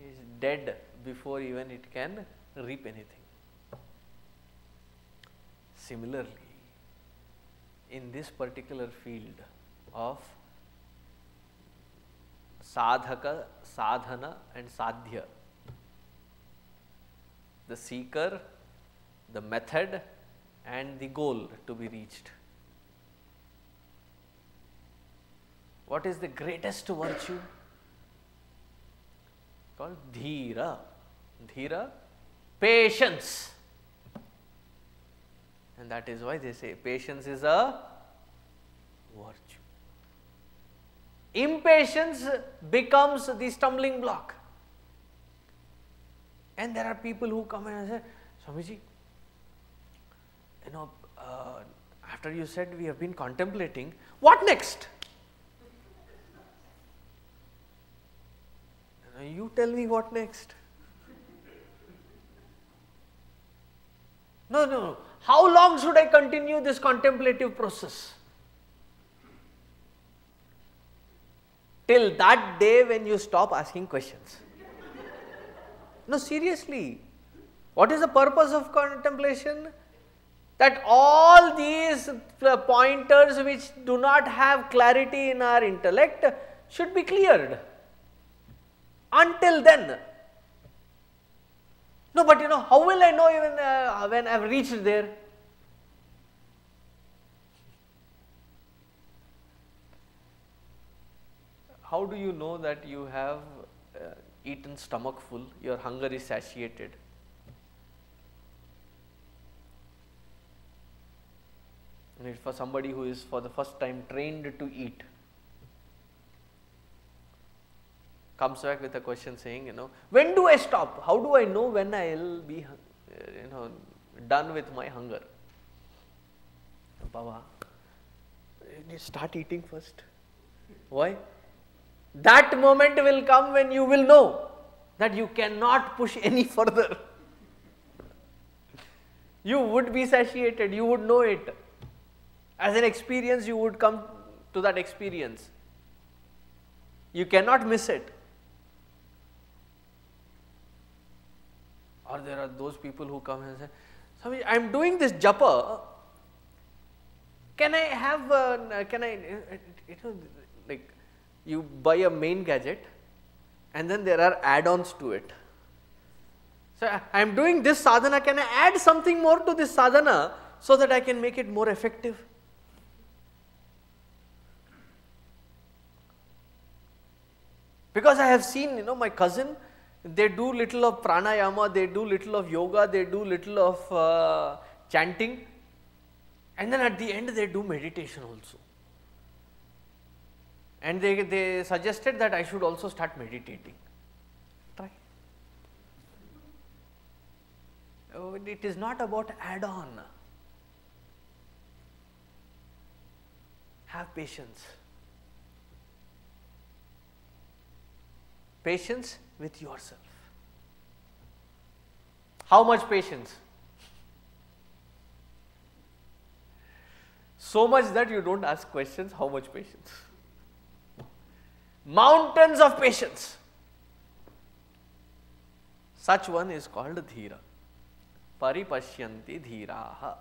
is dead before even it can reap anything. Similarly, in this particular field of sadhaka, sadhana and sadhya, the seeker, the method and the goal to be reached. What is the greatest virtue? Called dhira. Dhira, patience. And that is why they say patience is a virtue. Impatience becomes the stumbling block. And there are people who come and say, Swamiji, you know, after you said we have been contemplating, what next? You tell me what next. No. How long should I continue this contemplative process? Till that day when you stop asking questions. No, seriously. What is the purpose of contemplation? That all these pointers which do not have clarity in our intellect should be cleared. Until then. No, but you know, how will I know even when I have reached there? How do you know that you have eaten stomach full, your hunger is satiated? And it's for somebody who is for the first time trained to eat. Comes back with a question saying, you know, when do I stop? How do I know when I will be, done with my hunger? Baba, you start eating first. Why? That moment will come when you will know that you cannot push any further. You would be satiated, you would know it. As an experience, you would come to that experience. You cannot miss it. Or there are those people who come and say, Swami, I am doing this japa, can I have, like you buy a main gadget and then there are add-ons to it. So, I am doing this sadhana, can I add something more to this sadhana so that I can make it more effective? Because I have seen, my cousin, they do little of pranayama, they do little of yoga, they do little of chanting, and then at the end they do meditation also. And they suggested that I should also start meditating. Try. It is not about add-on. Have patience. Patience with yourself. How much patience? So much that you don't ask questions, how much patience? Mountains of patience. Such one is called dhira. Paripashyanti dhiraha.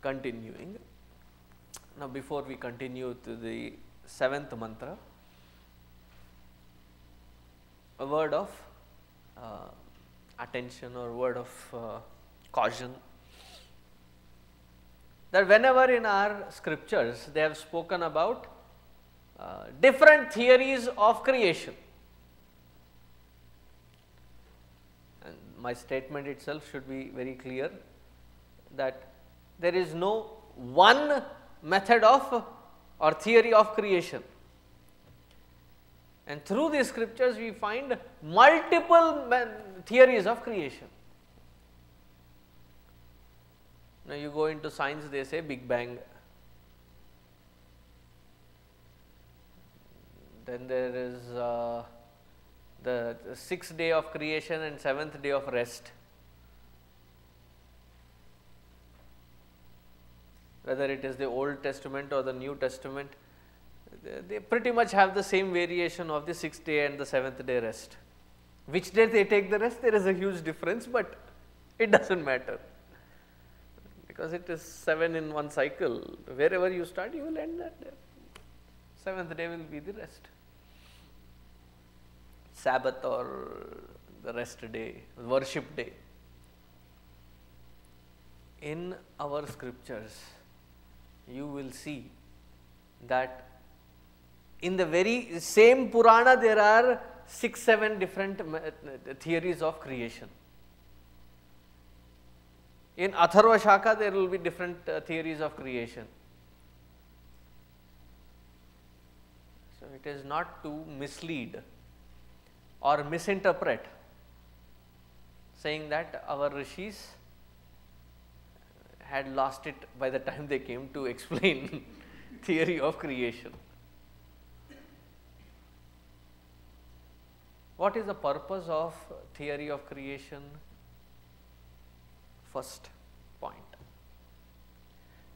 Continuing. Now, before we continue to the 7th mantra, a word of attention or word of caution, that whenever in our scriptures they have spoken about different theories of creation, and my statement itself should be very clear that there is no one method of or theory of creation, and through these scriptures we find multiple theories of creation. Now, you go into science, they say Big Bang, then there is the 6th day of creation and 7th day of rest. Whether it is the Old Testament or the New Testament, they pretty much have the same variation of the 6th day and the 7th day rest. Which day they take the rest, there is a huge difference, but it does not matter, because it is 7 in one cycle. Wherever you start, you will end that day. 7th day will be the rest. Sabbath or the rest day, worship day. In our scriptures, you will see that in the very same Purana there are 6-7 different theories of creation. In Atharva Shaka there will be different theories of creation. So, it is not to mislead or misinterpret, saying that our rishis had lost it by the time they came to explain theory of creation. What is the purpose of theory of creation? First point.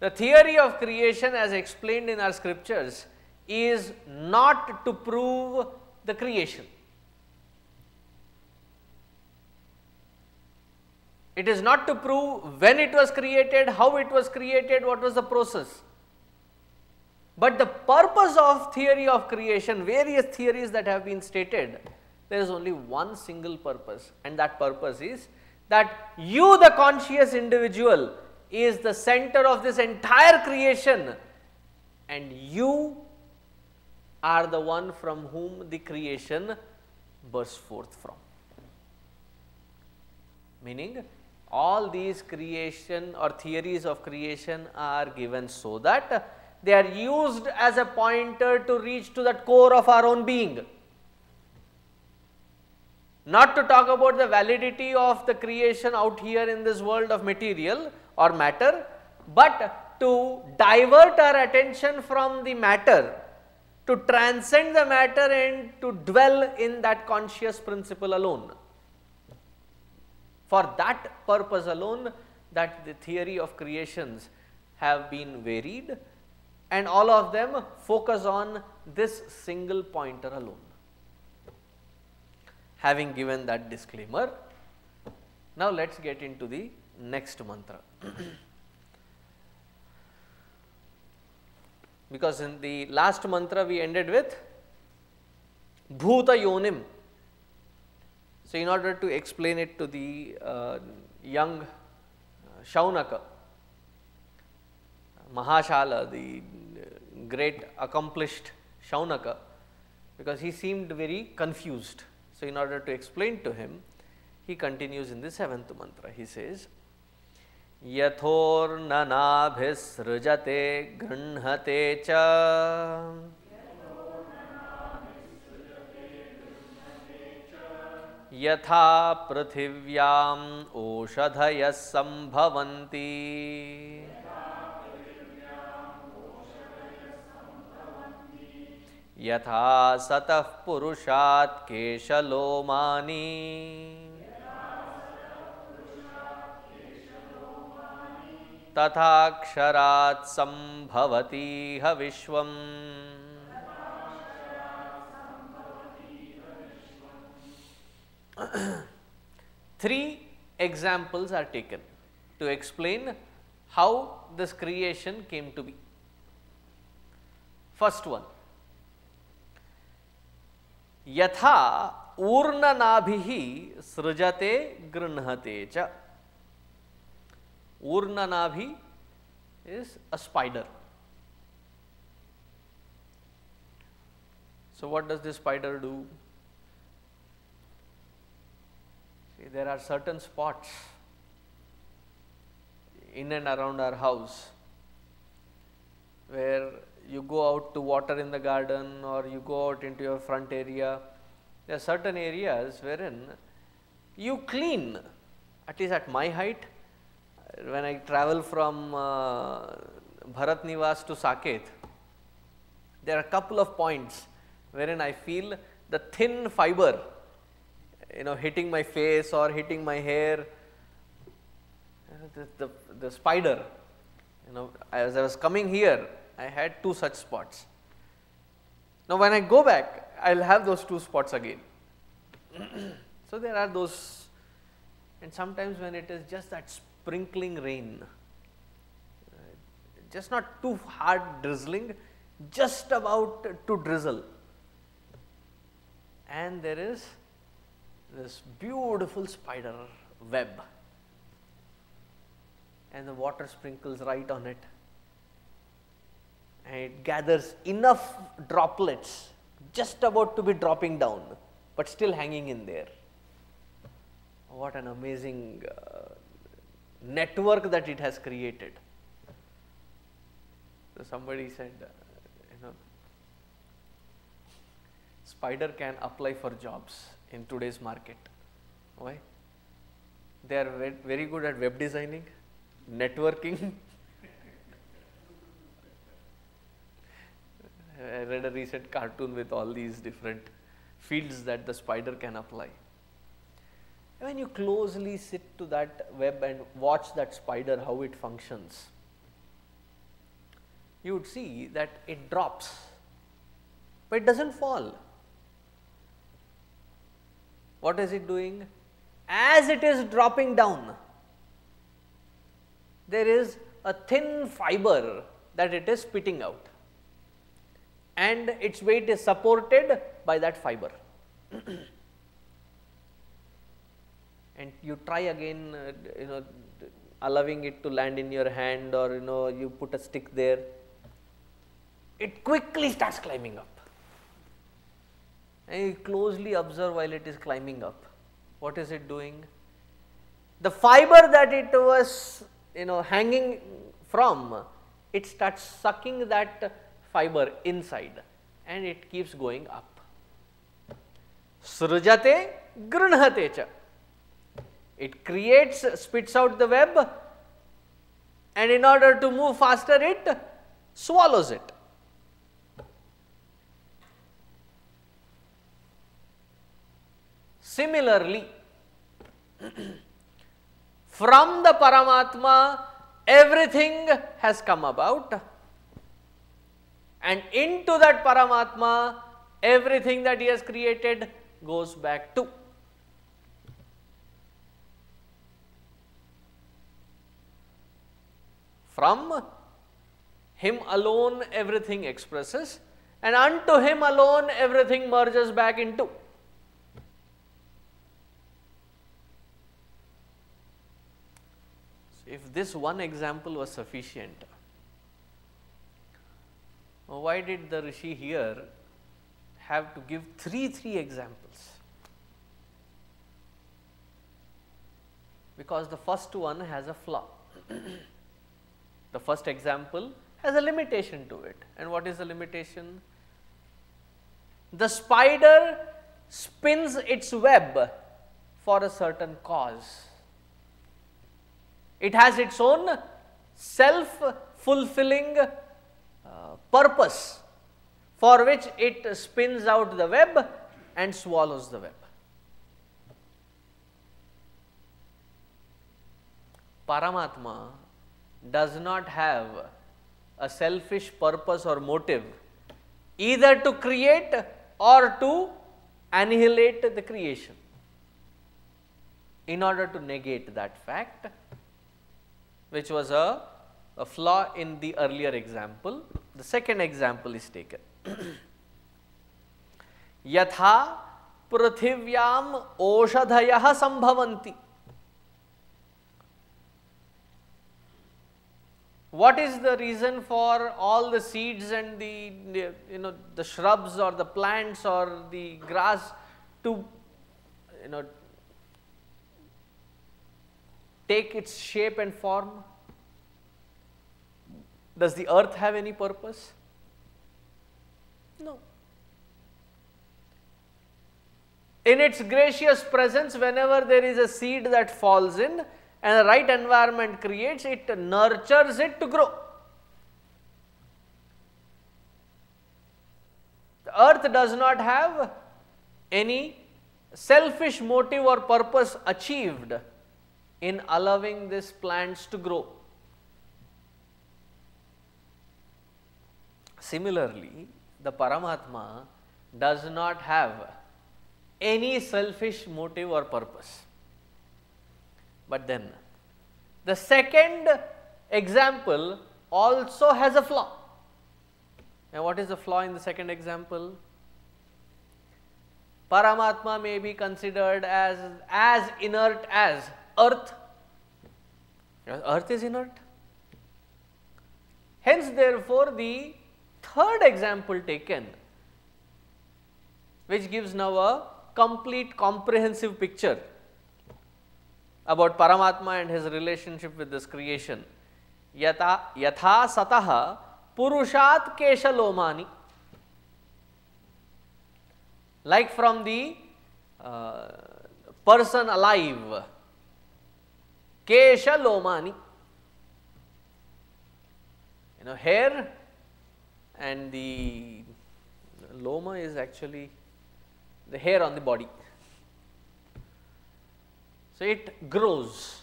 The theory of creation, as explained in our scriptures, is not to prove the creation. It is not to prove when it was created, how it was created, what was the process. But the purpose of theory of creation, various theories that have been stated, there is only one single purpose, and that purpose is that you, the conscious individual, is the center of this entire creation, and you are the one from whom the creation bursts forth from. Meaning, all these creation or theories of creation are given so that they are used as a pointer to reach to that core of our own being. Not to talk about the validity of the creation out here in this world of material or matter, but to divert our attention from the matter, to transcend the matter and to dwell in that conscious principle alone. For that purpose alone, that the theory of creations have been varied, and all of them focus on this single pointer alone. Having given that disclaimer, now let us get into the next mantra. Because in the last mantra we ended with Bhuta Yonim. So, in order to explain it to the young Shaunaka, Mahashala, the great accomplished Shaunaka, because he seemed very confused. So, in order to explain to him, he continues in the 7th mantra. He says, Yathornanabhisrujate grunhate cha Yatha prithivyam oshadhayas sambhavanti Yatha satah purushat keshalomani Tatha ksharat sambhavati ha vishvam. Three examples are taken to explain how this creation came to be. First one, Yatha urnanabhihi srujate grunhate cha. Urnanabhi is a spider. So, what does this spider do? See, there are certain spots in and around our house where you go out to water in the garden or you go out into your front area. There are certain areas wherein you clean, at least at my height, when I travel from Bharat Niwas to Saket, there are a couple of points wherein I feel the thin fiber, hitting my face or hitting my hair. The spider, as I was coming here, I had 2 such spots. Now, when I go back, I will have those 2 spots again. So, there are those, and sometimes when it is just that sprinkling rain, just not too hard drizzling, just about to drizzle, and there is this beautiful spider web, and the water sprinkles right on it, and it gathers enough droplets just about to be dropping down, but still hanging in there. What an amazing network that it has created. So somebody said, spider can apply for jobs in today's market. Why? They are very good at web designing, networking. I read a recent cartoon with all these different fields that the spider can apply. When you closely sit to that web and watch that spider, how it functions, you would see that it drops, but it does not fall. What is it doing? As it is dropping down, there is a thin fiber that it is spitting out, and its weight is supported by that fiber. And you try again, allowing it to land in your hand, or you put a stick there, it quickly starts climbing up. And you closely observe while it is climbing up. What is it doing? The fiber that it was hanging from, it starts sucking that fiber inside, and it keeps going up. Srujate grunhate cha. It creates, spits out the web, and in order to move faster, it swallows it. Similarly, from the Paramatma, everything has come about, and into that Paramatma, everything that he has created goes back to. From him alone everything expresses, and unto him alone everything merges back into. So if this one example was sufficient, why did the Rishi here have to give three examples? Because the first one has a flaw. The first example has a limitation to it. And what is the limitation? The spider spins its web for a certain cause. It has its own self-fulfilling purpose for which it spins out the web and swallows the web. Paramatma does not have a selfish purpose or motive either to create or to annihilate the creation. In order to negate that fact, which was a flaw in the earlier example, the second example is taken. Yatha pruthivyam oshadhayah sambhavanti. What is the reason for all the seeds and the shrubs or the plants or the grass to take its shape and form? Does the earth have any purpose? No. In its gracious presence, whenever there is a seed that falls in and the right environment creates, it nurtures it to grow. The earth does not have any selfish motive or purpose achieved in allowing these plants to grow. Similarly, the Paramatma does not have any selfish motive or purpose. But then, the second example also has a flaw. Now, what is the flaw in the second example? Paramatma may be considered as inert as earth. Earth is inert. Hence, therefore, the third example taken, which gives now a complete comprehensive picture about Paramatma and his relationship with this creation. Yatha sataha purushat kesha lomani. Like from the person alive, kesha lomani. Hair and the loma is actually the hair on the body. So, it grows.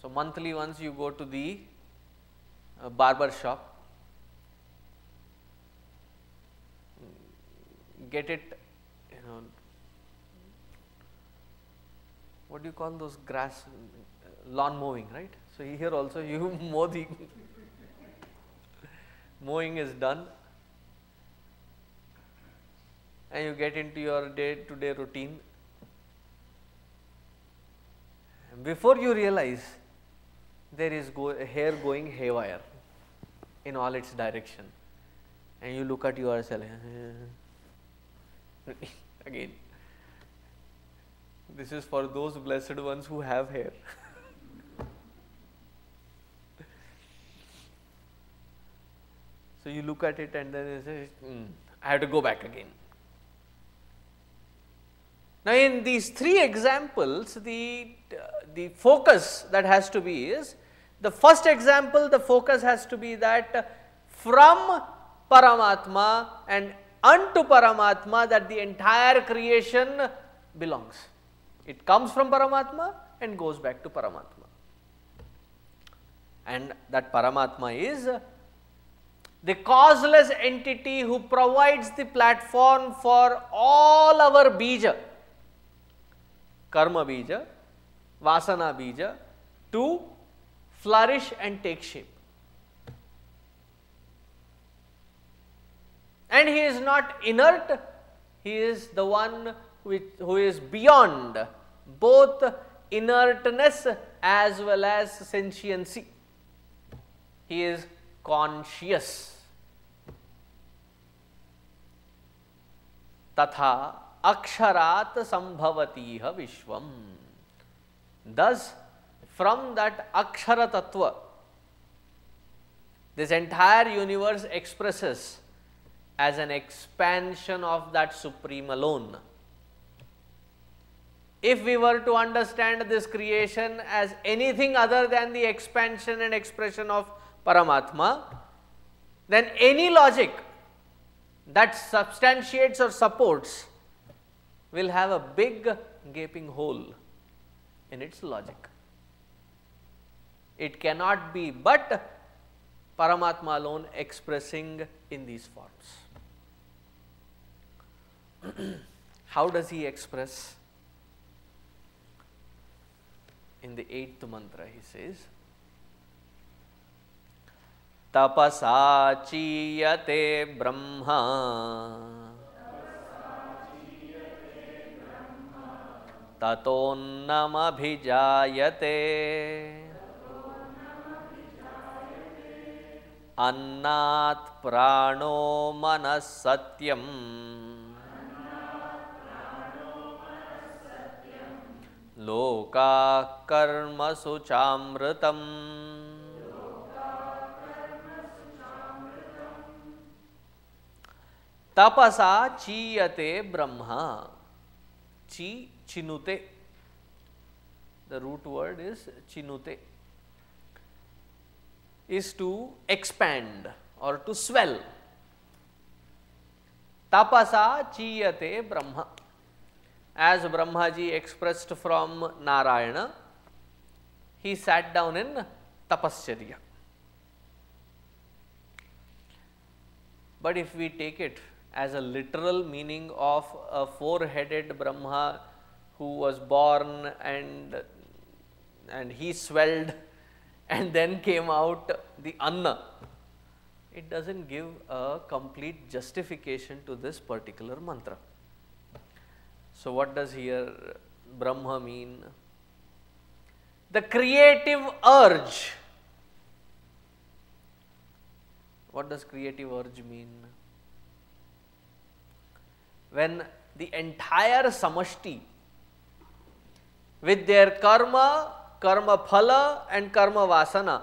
So, monthly once you go to the barber shop, get it, what do you call those grass, lawn mowing, right? So, here also you mow the mowing is done and you get into your day-to-day routine. Before you realize, there is hair going haywire in all its direction, and you look at yourself again. This is for those blessed ones who have hair. So, you look at it and then you say, I have to go back again. Now, in these three examples, the focus that has to be is, the first example, the focus has to be that from Paramatma and unto Paramatma, that the entire creation belongs. It comes from Paramatma and goes back to Paramatma. And that Paramatma is the causeless entity who provides the platform for all our bija, karma bija, vasana bija, to flourish and take shape. And he is not inert, he is the one who is beyond both inertness as well as sentiency. He is conscious. Tatha aksharat sambhavatiha vishvam. Thus, from that akshara tattva, this entire universe expresses as an expansion of that Supreme alone. If we were to understand this creation as anything other than the expansion and expression of Paramatma, then any logic that substantiates or supports will have a big gaping hole in its logic. It cannot be but Paramatma alone expressing in these forms. How does he express? In the 8th mantra he says, tapasa chiyate brahma tatonnam abhijayate annat prano manas satyam लोका कर्मसु चामृतम् तपसा चीयते Brahma. Chinute. The root word is chinute. Is to expand or to swell. Tapasa chiyate Brahma. As Brahmaji expressed from Narayana, he sat down in Tapascharya. But if we take it as a literal meaning of a four-headed Brahma who was born and he swelled and then came out the Anna, it does not give a complete justification to this particular mantra. So, what does here Brahma mean? The creative urge. What does creative urge mean? When the entire samashti with their karma, karma phala and karma vasana,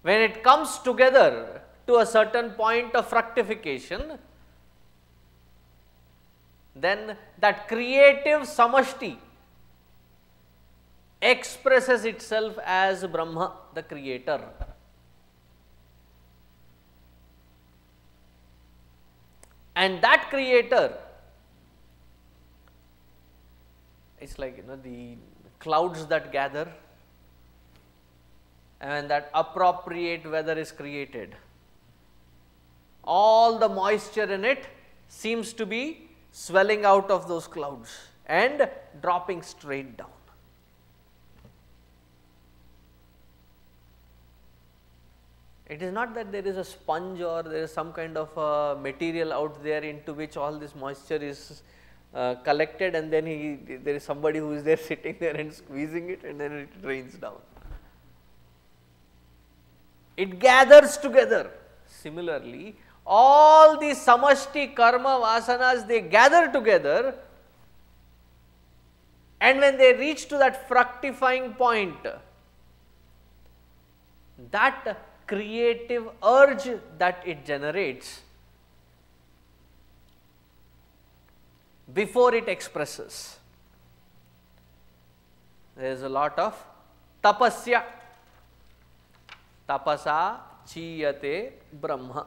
when it comes together to a certain point of fructification, then that creative samashti expresses itself as Brahma, the creator. And that creator, it's like the clouds that gather, and when that appropriate weather is created, all the moisture in it seems to be swelling out of those clouds and dropping straight down. It is not that there is a sponge or there is some kind of a material out there into which all this moisture is collected, and then there is somebody who is there sitting there and squeezing it, and then it rains down. It gathers together. Similarly, all the samashti karma vasanas, they gather together, and when they reach to that fructifying point, that creative urge that it generates before it expresses, there is a lot of tapasya. Tapasa chiyate Brahma.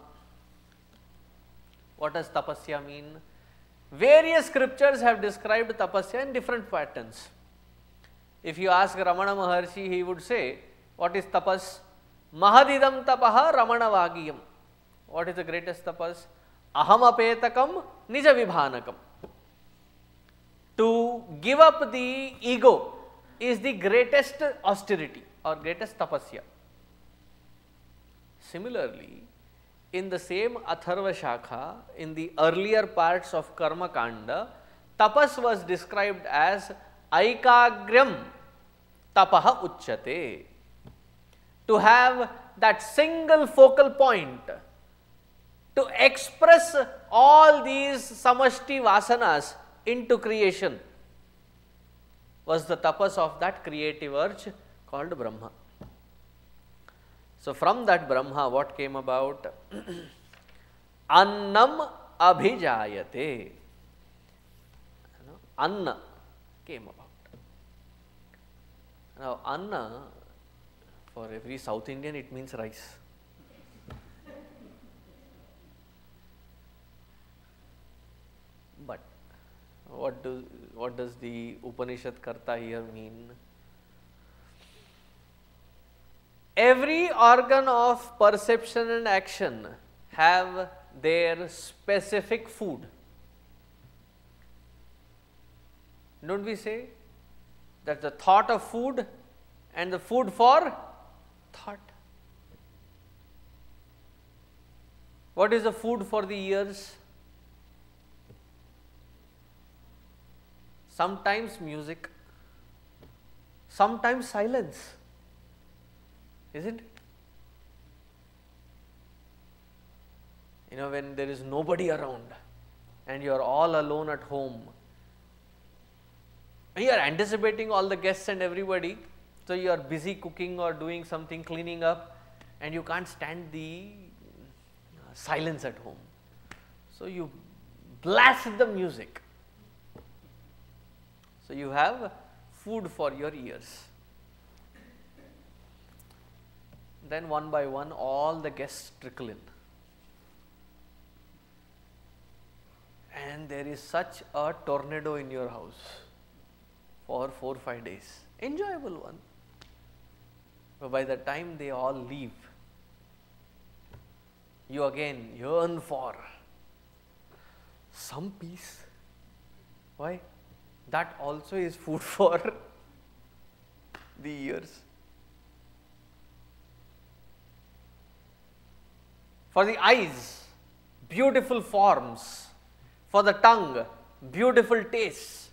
What does tapasya mean? Various scriptures have described tapasya in different patterns. If you ask Ramana Maharshi, he would say, what is tapas? Mahadidam tapaha Ramana Vagiyam. What is the greatest tapas? Aham apetakam nija vibhanakam. To give up the ego is the greatest austerity or greatest tapasya. Similarly, in the same Atharva Shakha, in the earlier parts of Karma Kanda, tapas was described as Aikagryam tapaha uchyate. To have that single focal point, to express all these samashti vasanas into creation, was the tapas of that creative urge called Brahma. So, from that Brahma, what came about? Annam abhijayate. Anna came about. Now, Anna, for every South Indian, it means rice. But what does the Upanishad Karta here mean? Every organ of perception and action have their specific food. Don't we say that the thought of food and the food for thought? What is the food for the ears? Sometimes music, sometimes silence, isn't it? When there is nobody around and you are all alone at home, You are anticipating all the guests and everybody, so you are busy cooking or doing something, cleaning up, and you can't stand the silence at home. So you blast the music. So you have food for your ears. Then one by one all the guests trickle in. And there is such a tornado in your house for 4-5 days. Enjoyable one. But by the time they all leave, you again yearn for some peace. Why? That also is food for the ears. For the eyes, beautiful forms. For the tongue, beautiful tastes.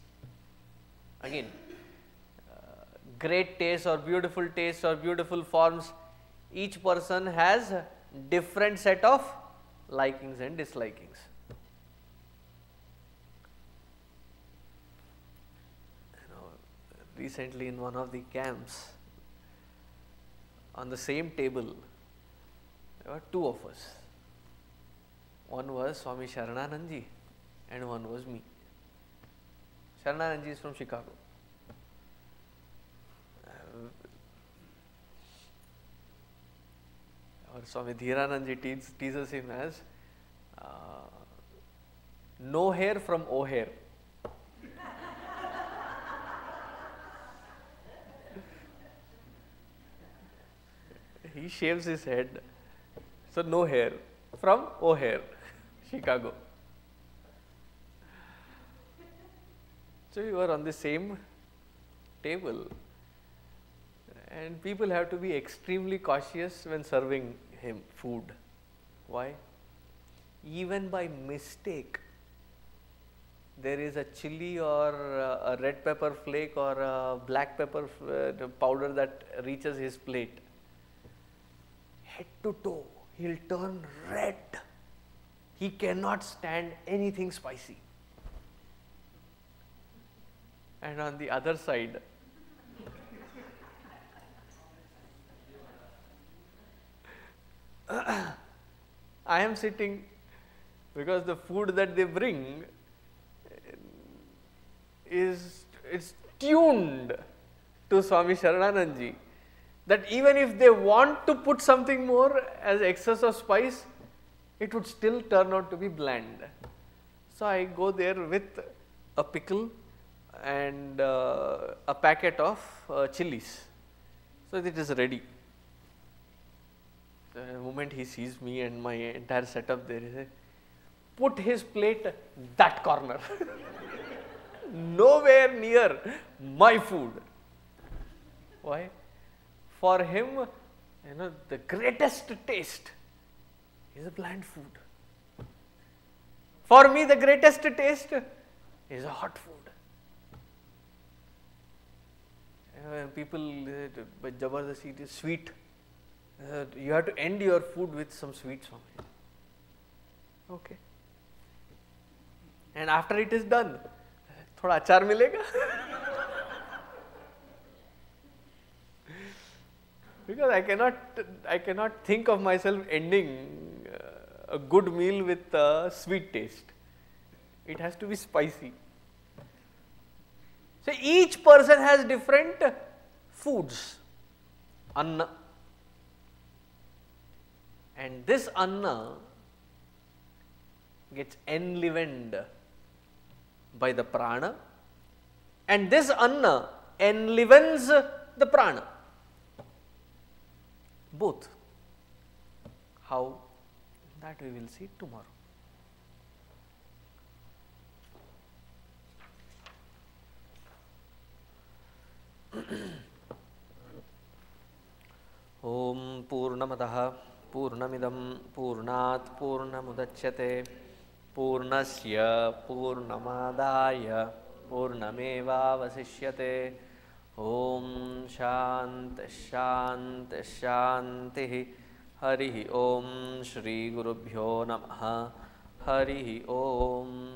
Again, great taste or beautiful taste or beautiful forms, each person has a different set of likings and dislikings. Recently in one of the camps, on the same table, there were two of us. One was Swami Sharananandji and one was me. Sharananandji is from Chicago. Or Swami Dhiranandji teases him as no hair from O'Hare. He shaves his head, so no hair from O'Hare, Chicago. So we were on the same table, and people have to be extremely cautious when serving him food. Why? Even by mistake, there is a chili or a red pepper flake or a black pepper powder that reaches his plate. Head to toe, he'll turn red. He cannot stand anything spicy. And on the other side, I am sitting, because the food that they bring is tuned to Swami Sharananandji, that even if they want to put something more as excess of spice, it would still turn out to be bland. So I go there with a pickle and a packet of chilies, so that it is ready. The moment he sees me and my entire setup there, he says, put his plate that corner, nowhere near my food. Why? For him, the greatest taste is a bland food. For me, the greatest taste is a hot food. When people, by Jabardasti, it is sweet. You have to end your food with some sweets, Swami. Okay. And after it is done, thoda achar milega. Because I cannot think of myself ending a good meal with a sweet taste. It has to be spicy. So each person has different foods, anna, and this anna gets enlivened by the prana, and this anna enlivens the prana. Both. How? That we will see tomorrow. Om Purnamadaha Purnamidam Purnat Purnamudachyate Purnasya Purnamadaya Purnameva Vasishyate. Om Shanti Shanti Shanti. Harihi Om Shri Gurubhyo Namaha. Harihi Om.